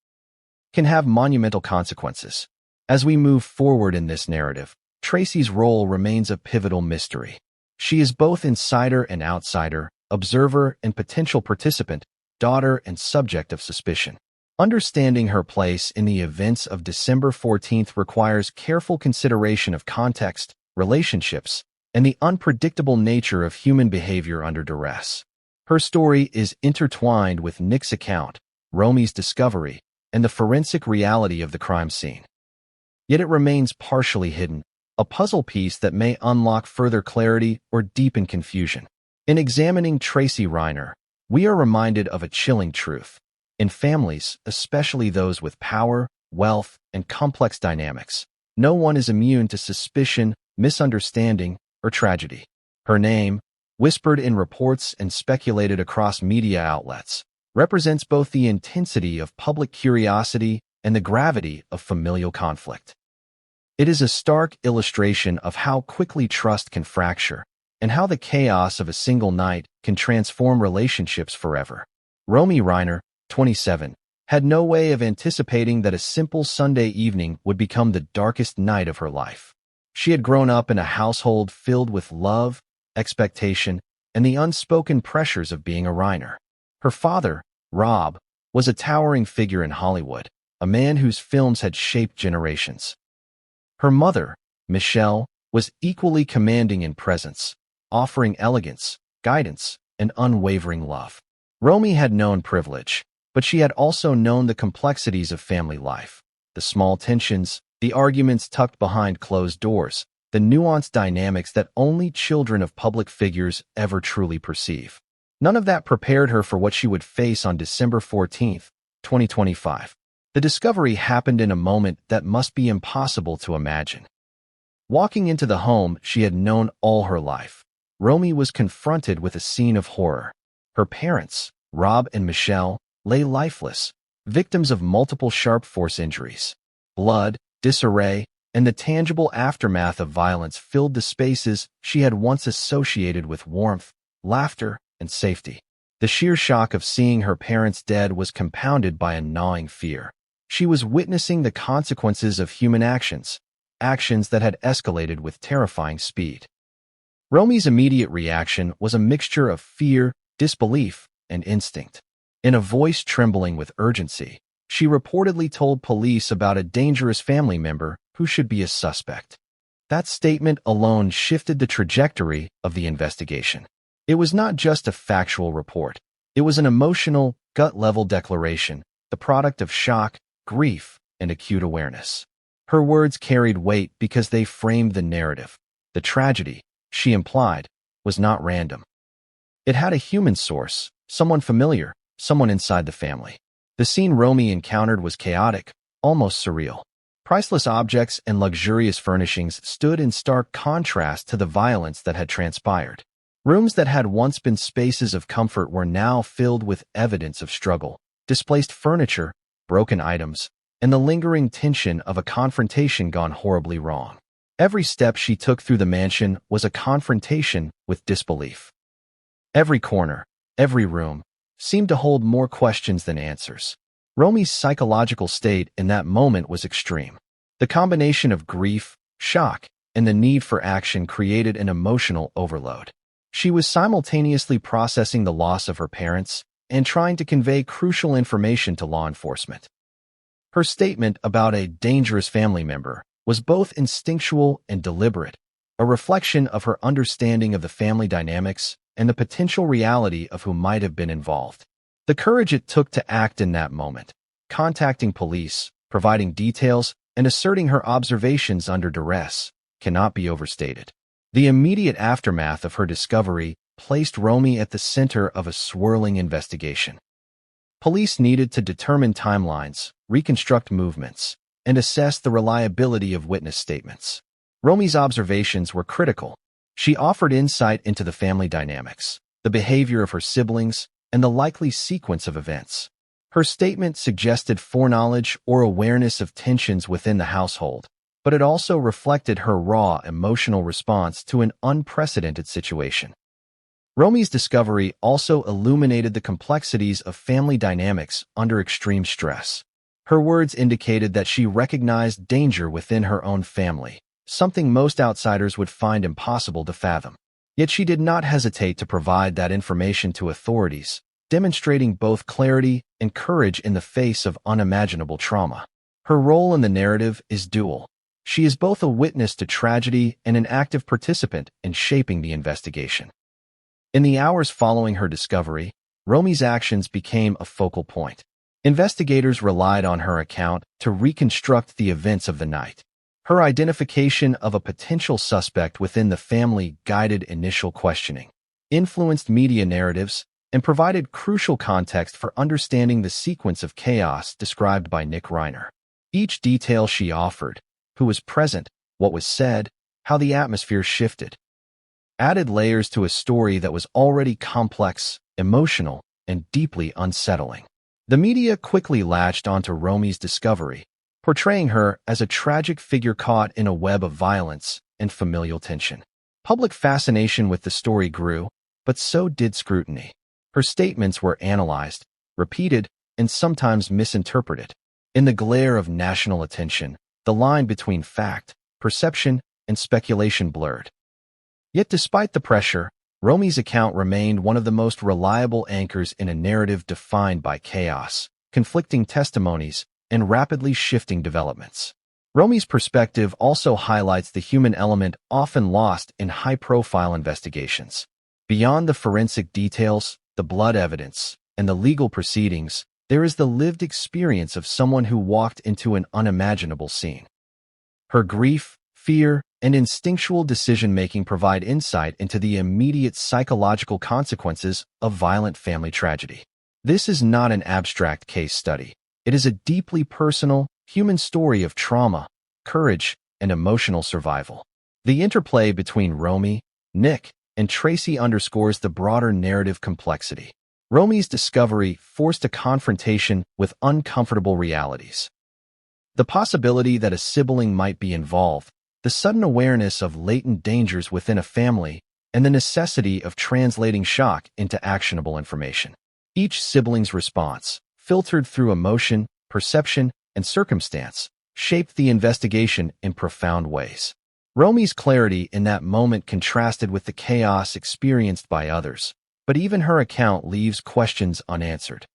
can have monumental consequences. As we move forward in this narrative, Tracy's role remains a pivotal mystery. She is both insider and outsider, observer and potential participant, daughter and subject of suspicion. Understanding her place in the events of December 14th requires careful consideration of context, relationships, and the unpredictable nature of human behavior under duress. Her story is intertwined with Nick's account, Romy's discovery, and the forensic reality of the crime scene. Yet it remains partially hidden, a puzzle piece that may unlock further clarity or deepen confusion. In examining Tracy Reiner, we are reminded of a chilling truth. In families, especially those with power, wealth, and complex dynamics, no one is immune to suspicion, misunderstanding, or tragedy. Her name, whispered in reports and speculated across media outlets, represents both the intensity of public curiosity and the gravity of familial conflict. It is a stark illustration of how quickly trust can fracture and how the chaos of a single night can transform relationships forever. Romy Reiner, 27, had no way of anticipating that a simple Sunday evening would become the darkest night of her life. She had grown up in a household filled with love, expectation, and the unspoken pressures of being a Reiner. Her father, Rob, was a towering figure in Hollywood, a man whose films had shaped generations. Her mother, Michelle, was equally commanding in presence, offering elegance, guidance, and unwavering love. Romy had known privilege, but she had also known the complexities of family life, the small tensions, the arguments tucked behind closed doors, the nuanced dynamics that only children of public figures ever truly perceive. None of that prepared her for what she would face on December 14, 2025. The discovery happened in a moment that must be impossible to imagine. Walking into the home she had known all her life, Romy was confronted with a scene of horror. Her parents, Rob and Michelle, lay lifeless, victims of multiple sharp force injuries. Blood, disarray, and the tangible aftermath of violence filled the spaces she had once associated with warmth, laughter, and safety. The sheer shock of seeing her parents dead was compounded by a gnawing fear. She was witnessing the consequences of human actions, actions that had escalated with terrifying speed. Romy's immediate reaction was a mixture of fear, disbelief, and instinct. In a voice trembling with urgency, she reportedly told police about a dangerous family member who should be a suspect. That statement alone shifted the trajectory of the investigation. It was not just a factual report. It was an emotional, gut-level declaration, the product of shock, grief, and acute awareness. Her words carried weight because they framed the narrative. The tragedy, she implied, was not random. It had a human source, someone familiar, someone inside the family. The scene Romy encountered was chaotic, almost surreal. Priceless objects and luxurious furnishings stood in stark contrast to the violence that had transpired. Rooms that had once been spaces of comfort were now filled with evidence of struggle, displaced furniture, broken items, and the lingering tension of a confrontation gone horribly wrong. Every step she took through the mansion was a confrontation with disbelief. Every corner, every room, seemed to hold more questions than answers. Romy's psychological state in that moment was extreme. The combination of grief, shock, and the need for action created an emotional overload. She was simultaneously processing the loss of her parents and trying to convey crucial information to law enforcement. Her statement about a dangerous family member was both instinctual and deliberate, a reflection of her understanding of the family dynamics and the potential reality of who might have been involved. The courage it took to act in that moment, contacting police, providing details, and asserting her observations under duress, cannot be overstated. The immediate aftermath of her discovery placed Romy at the center of a swirling investigation. Police needed to determine timelines, reconstruct movements, and assess the reliability of witness statements. Romy's observations were critical. She offered insight into the family dynamics, the behavior of her siblings, and the likely sequence of events. Her statement suggested foreknowledge or awareness of tensions within the household, but it also reflected her raw emotional response to an unprecedented situation. Romy's discovery also illuminated the complexities of family dynamics under extreme stress. Her words indicated that she recognized danger within her own family, something most outsiders would find impossible to fathom. Yet she did not hesitate to provide that information to authorities, demonstrating both clarity and courage in the face of unimaginable trauma. Her role in the narrative is dual. She is both a witness to tragedy and an active participant in shaping the investigation. In the hours following her discovery, Romy's actions became a focal point. Investigators relied on her account to reconstruct the events of the night. Her identification of a potential suspect within the family guided initial questioning, influenced media narratives, and provided crucial context for understanding the sequence of chaos described by Nick Reiner. Each detail she offered, who was present, what was said, how the atmosphere shifted, added layers to a story that was already complex, emotional, and deeply unsettling. The media quickly latched onto Romy's discovery, portraying her as a tragic figure caught in a web of violence and familial tension. Public fascination with the story grew, but so did scrutiny. Her statements were analyzed, repeated, and sometimes misinterpreted. In the glare of national attention, the line between fact, perception, and speculation blurred. Yet despite the pressure, Romy's account remained one of the most reliable anchors in a narrative defined by chaos, conflicting testimonies, and rapidly shifting developments. Romy's perspective also highlights the human element often lost in high-profile investigations. Beyond the forensic details, the blood evidence, and the legal proceedings, there is the lived experience of someone who walked into an unimaginable scene. Her grief, fear, and instinctual decision-making provide insight into the immediate psychological consequences of violent family tragedy. This is not an abstract case study. It is a deeply personal, human story of trauma, courage, and emotional survival. The interplay between Romy, Nick, and Tracy underscores the broader narrative complexity. Romy's discovery forced a confrontation with uncomfortable realities. The possibility that a sibling might be involved, the sudden awareness of latent dangers within a family, and the necessity of translating shock into actionable information. Each sibling's response, filtered through emotion, perception, and circumstance, shaped the investigation in profound ways. Romy's clarity in that moment contrasted with the chaos experienced by others, but even her account leaves questions unanswered.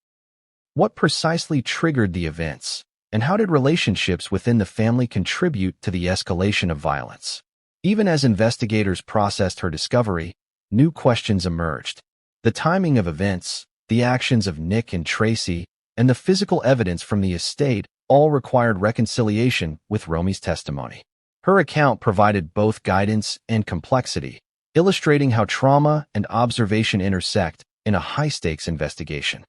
What precisely triggered the events, and how did relationships within the family contribute to the escalation of violence? Even as investigators processed her discovery, new questions emerged. The timing of events, the actions of Nick and Tracy, and the physical evidence from the estate all required reconciliation with Romy's testimony. Her account provided both guidance and complexity, illustrating how trauma and observation intersect in a high-stakes investigation.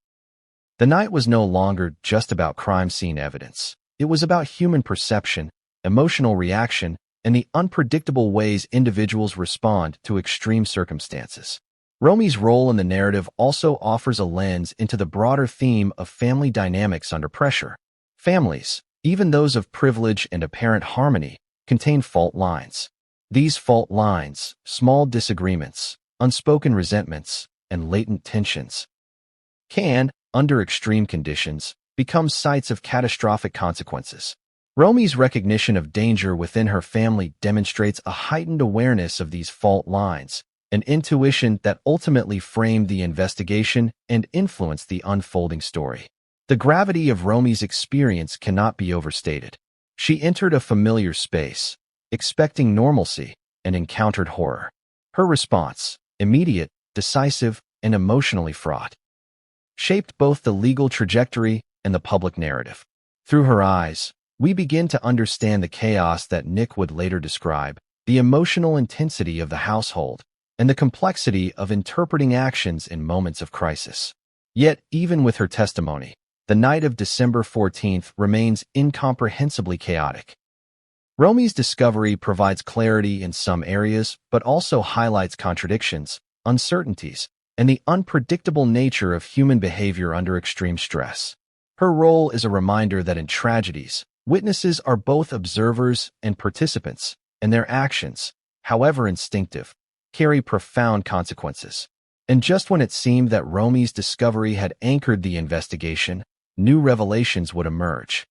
The night was no longer just about crime scene evidence. It was about human perception, emotional reaction, and the unpredictable ways individuals respond to extreme circumstances. Romy's role in the narrative also offers a lens into the broader theme of family dynamics under pressure. Families, even those of privilege and apparent harmony, contain fault lines. These fault lines, small disagreements, unspoken resentments, and latent tensions, can, under extreme conditions, become sites of catastrophic consequences. Romy's recognition of danger within her family demonstrates a heightened awareness of these fault lines, an intuition that ultimately framed the investigation and influenced the unfolding story. The gravity of Romy's experience cannot be overstated. She entered a familiar space, expecting normalcy, and encountered horror. Her response, immediate, decisive, and emotionally fraught, shaped both the legal trajectory and the public narrative. Through her eyes, we begin to understand the chaos that Nick would later describe, the emotional intensity of the household, and the complexity of interpreting actions in moments of crisis. Yet, even with her testimony, the night of December 14th remains incomprehensibly chaotic. Romy's discovery provides clarity in some areas, but also highlights contradictions, uncertainties, and the unpredictable nature of human behavior under extreme stress. Her role is a reminder that in tragedies, witnesses are both observers and participants, and their actions, however instinctive, carry profound consequences. And just when it seemed that Romy's discovery had anchored the investigation, new revelations would emerge.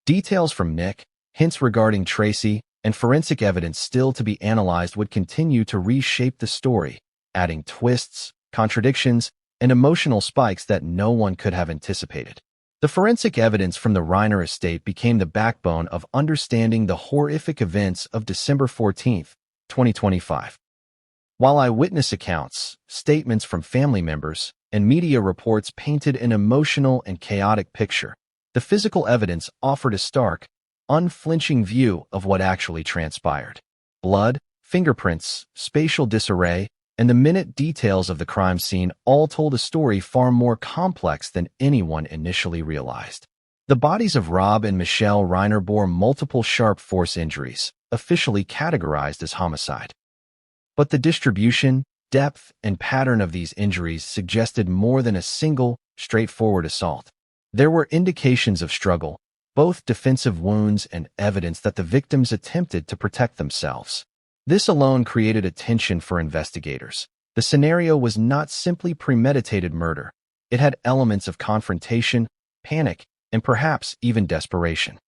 Details from Nick, hints regarding Tracy, and forensic evidence still to be analyzed would continue to reshape the story, adding twists, contradictions, and emotional spikes that no one could have anticipated. The forensic evidence from the Reiner estate became the backbone of understanding the horrific events of December 14, 2025. While eyewitness accounts, statements from family members, and media reports painted an emotional and chaotic picture, the physical evidence offered a stark, unflinching view of what actually transpired. Blood, fingerprints, spatial disarray, and the minute details of the crime scene all told a story far more complex than anyone initially realized. The bodies of Rob and Michelle Reiner bore multiple sharp force injuries, officially categorized as homicide. But the distribution, depth, and pattern of these injuries suggested more than a single, straightforward assault. There were indications of struggle, both defensive wounds and evidence that the victims attempted to protect themselves. This alone created a tension for investigators. The scenario was not simply premeditated murder. It had elements of confrontation, panic, and perhaps even desperation.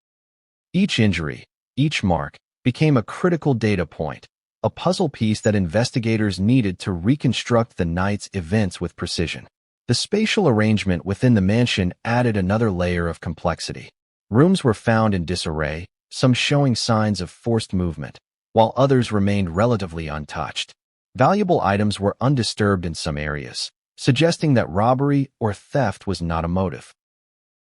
Each injury, each mark, became a critical data point, a puzzle piece that investigators needed to reconstruct the night's events with precision. The spatial arrangement within the mansion added another layer of complexity. Rooms were found in disarray, some showing signs of forced movement, while others remained relatively untouched. Valuable items were undisturbed in some areas, suggesting that robbery or theft was not a motive.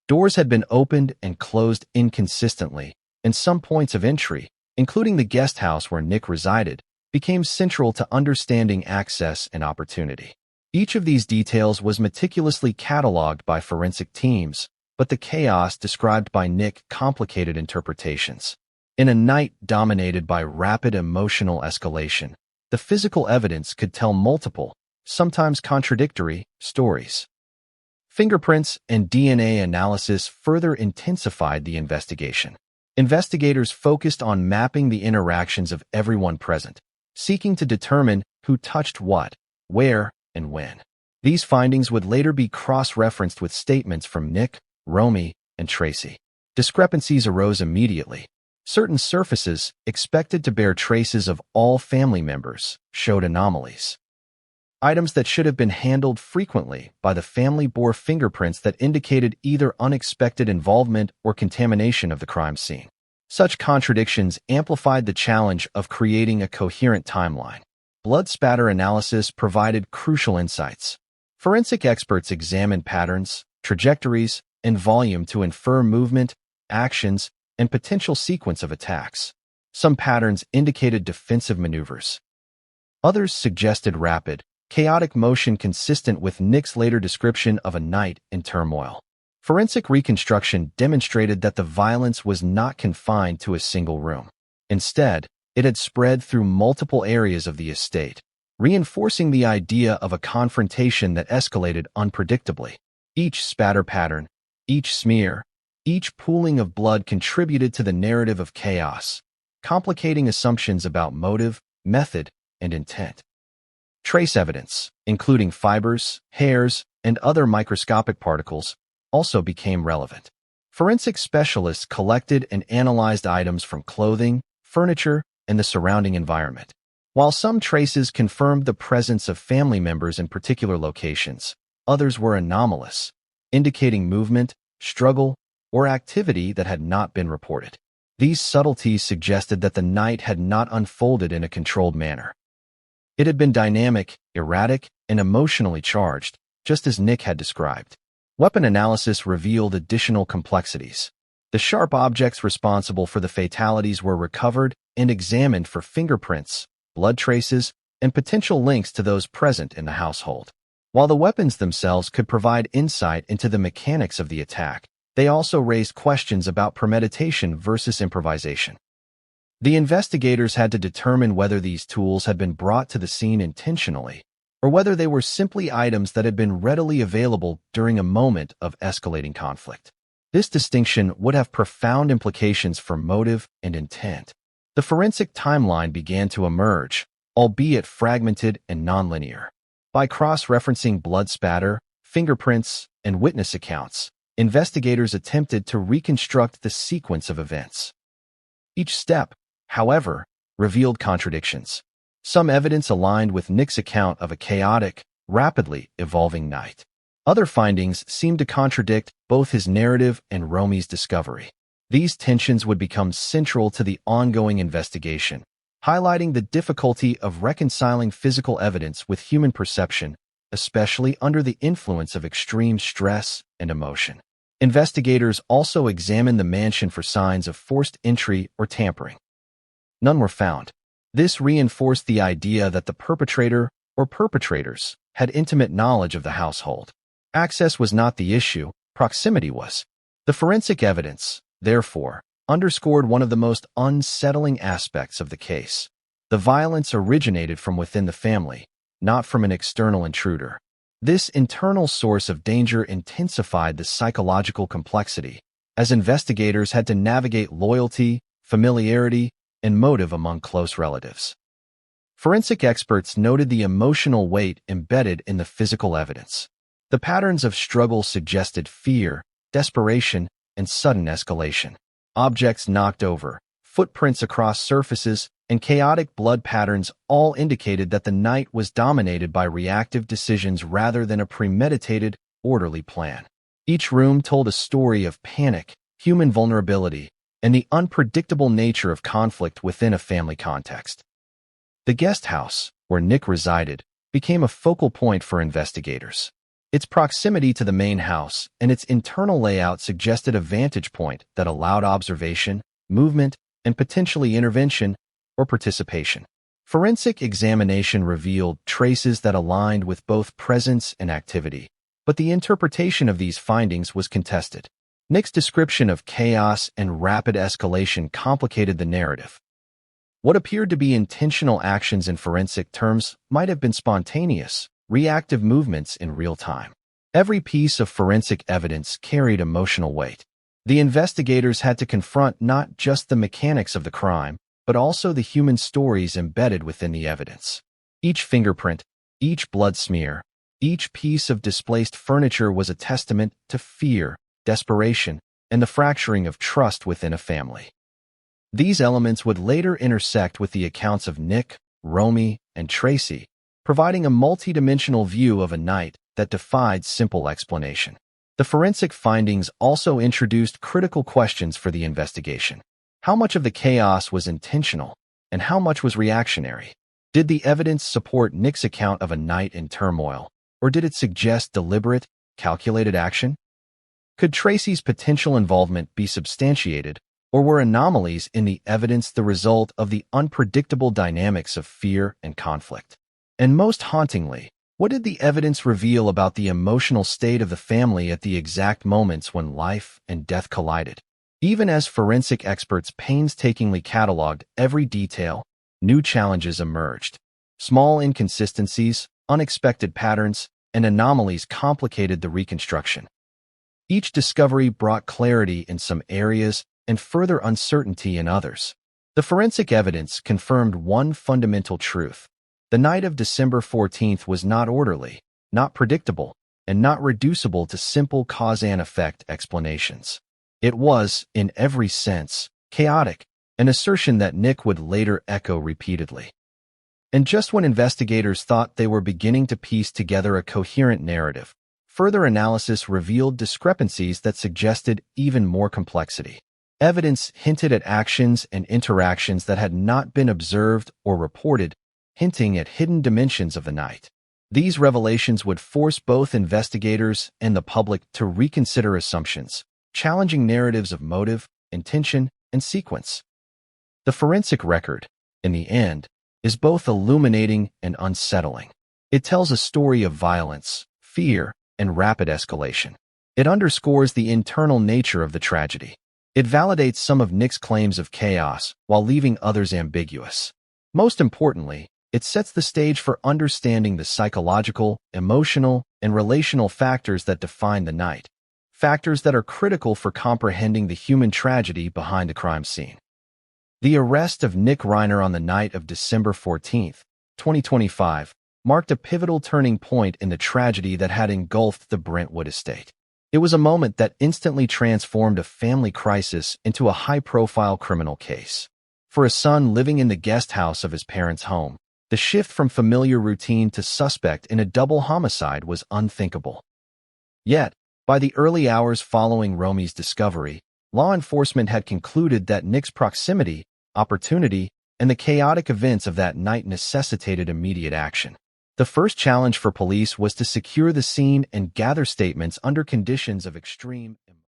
Doors had been opened and closed inconsistently, and some points of entry, including the guest house where Nick resided, became central to understanding access and opportunity. Each of these details was meticulously cataloged by forensic teams, but the chaos described by Nick complicated interpretations. In a night dominated by rapid emotional escalation, the physical evidence could tell multiple, sometimes contradictory, stories. Fingerprints and DNA analysis further intensified the investigation. Investigators focused on mapping the interactions of everyone present, seeking to determine who touched what, where, and when. These findings would later be cross-referenced with statements from Nick, Romy, and Tracy. Discrepancies arose immediately. Certain surfaces, expected to bear traces of all family members, showed anomalies. Items that should have been handled frequently by the family bore fingerprints that indicated either unexpected involvement or contamination of the crime scene. Such contradictions amplified the challenge of creating a coherent timeline. Blood spatter analysis provided crucial insights. Forensic experts examined patterns, trajectories, and volume to infer movement, actions, and potential sequence of attacks. Some patterns indicated defensive maneuvers. Others suggested rapid, chaotic motion consistent with Nick's later description of a night in turmoil. Forensic reconstruction demonstrated that the violence was not confined to a single room. Instead, it had spread through multiple areas of the estate, reinforcing the idea of a confrontation that escalated unpredictably. Each spatter pattern, each smear, each pooling of blood contributed to the narrative of chaos, complicating assumptions about motive, method, and intent. Trace evidence, including fibers, hairs, and other microscopic particles, also became relevant. Forensic specialists collected and analyzed items from clothing, furniture, and the surrounding environment. While some traces confirmed the presence of family members in particular locations, others were anomalous, indicating movement, struggle, or activity that had not been reported. These subtleties suggested that the night had not unfolded in a controlled manner. It had been dynamic, erratic, and emotionally charged, just as Nick had described. Weapon analysis revealed additional complexities. The sharp objects responsible for the fatalities were recovered and examined for fingerprints, blood traces, and potential links to those present in the household. While the weapons themselves could provide insight into the mechanics of the attack, they also raised questions about premeditation versus improvisation. The investigators had to determine whether these tools had been brought to the scene intentionally, or whether they were simply items that had been readily available during a moment of escalating conflict. This distinction would have profound implications for motive and intent. The forensic timeline began to emerge, albeit fragmented and nonlinear. By cross-referencing blood spatter, fingerprints, and witness accounts, investigators attempted to reconstruct the sequence of events. Each step, however, revealed contradictions. Some evidence aligned with Nick's account of a chaotic, rapidly evolving night. Other findings seemed to contradict both his narrative and Romy's discovery. These tensions would become central to the ongoing investigation, highlighting the difficulty of reconciling physical evidence with human perception, especially under the influence of extreme stress and emotion. Investigators also examined the mansion for signs of forced entry or tampering. None were found. This reinforced the idea that the perpetrator or perpetrators had intimate knowledge of the household. Access was not the issue, proximity was. The forensic evidence, therefore, underscored one of the most unsettling aspects of the case. The violence originated from within the family, not from an external intruder. This internal source of danger intensified the psychological complexity, as investigators had to navigate loyalty, familiarity, and motive among close relatives. Forensic experts noted the emotional weight embedded in the physical evidence. The patterns of struggle suggested fear, desperation, and sudden escalation. Objects knocked over, footprints across surfaces, and chaotic blood patterns all indicated that the night was dominated by reactive decisions rather than a premeditated, orderly plan. Each room told a story of panic, human vulnerability, and the unpredictable nature of conflict within a family context. The guest house, where Nick resided, became a focal point for investigators. Its proximity to the main house and its internal layout suggested a vantage point that allowed observation, movement, and potentially intervention or participation. Forensic examination revealed traces that aligned with both presence and activity, but the interpretation of these findings was contested. Nick's description of chaos and rapid escalation complicated the narrative. What appeared to be intentional actions in forensic terms might have been spontaneous, reactive movements in real time. Every piece of forensic evidence carried emotional weight. The investigators had to confront not just the mechanics of the crime, but also the human stories embedded within the evidence. Each fingerprint, each blood smear, each piece of displaced furniture was a testament to fear, desperation, and the fracturing of trust within a family. These elements would later intersect with the accounts of Nick, Romy, and Tracy, providing a multidimensional view of a night that defied simple explanation. The forensic findings also introduced critical questions for the investigation. How much of the chaos was intentional, and how much was reactionary? Did the evidence support Nick's account of a night in turmoil, or did it suggest deliberate, calculated action? Could Tracy's potential involvement be substantiated, or were anomalies in the evidence the result of the unpredictable dynamics of fear and conflict? And most hauntingly, what did the evidence reveal about the emotional state of the family at the exact moments when life and death collided? Even as forensic experts painstakingly cataloged every detail, new challenges emerged. Small inconsistencies, unexpected patterns, and anomalies complicated the reconstruction. Each discovery brought clarity in some areas and further uncertainty in others. The forensic evidence confirmed one fundamental truth. The night of December 14th was not orderly, not predictable, and not reducible to simple cause and effect explanations. It was, in every sense, chaotic, an assertion that Nick would later echo repeatedly. And just when investigators thought they were beginning to piece together a coherent narrative, further analysis revealed discrepancies that suggested even more complexity. Evidence hinted at actions and interactions that had not been observed or reported, hinting at hidden dimensions of the night. These revelations would force both investigators and the public to reconsider assumptions, challenging narratives of motive, intention, and sequence. The forensic record, in the end, is both illuminating and unsettling. It tells a story of violence, fear, and rapid escalation. It underscores the internal nature of the tragedy. It validates some of Nick's claims of chaos while leaving others ambiguous. Most importantly, it sets the stage for understanding the psychological, emotional, and relational factors that define the night, factors that are critical for comprehending the human tragedy behind the crime scene. The arrest of Nick Reiner on the night of December 14, 2025, marked a pivotal turning point in the tragedy that had engulfed the Brentwood estate. It was a moment that instantly transformed a family crisis into a high-profile criminal case. For a son living in the guest house of his parents' home, the shift from familiar routine to suspect in a double homicide was unthinkable. Yet, by the early hours following Romy's discovery, law enforcement had concluded that Nick's proximity, opportunity, and the chaotic events of that night necessitated immediate action. The first challenge for police was to secure the scene and gather statements under conditions of extreme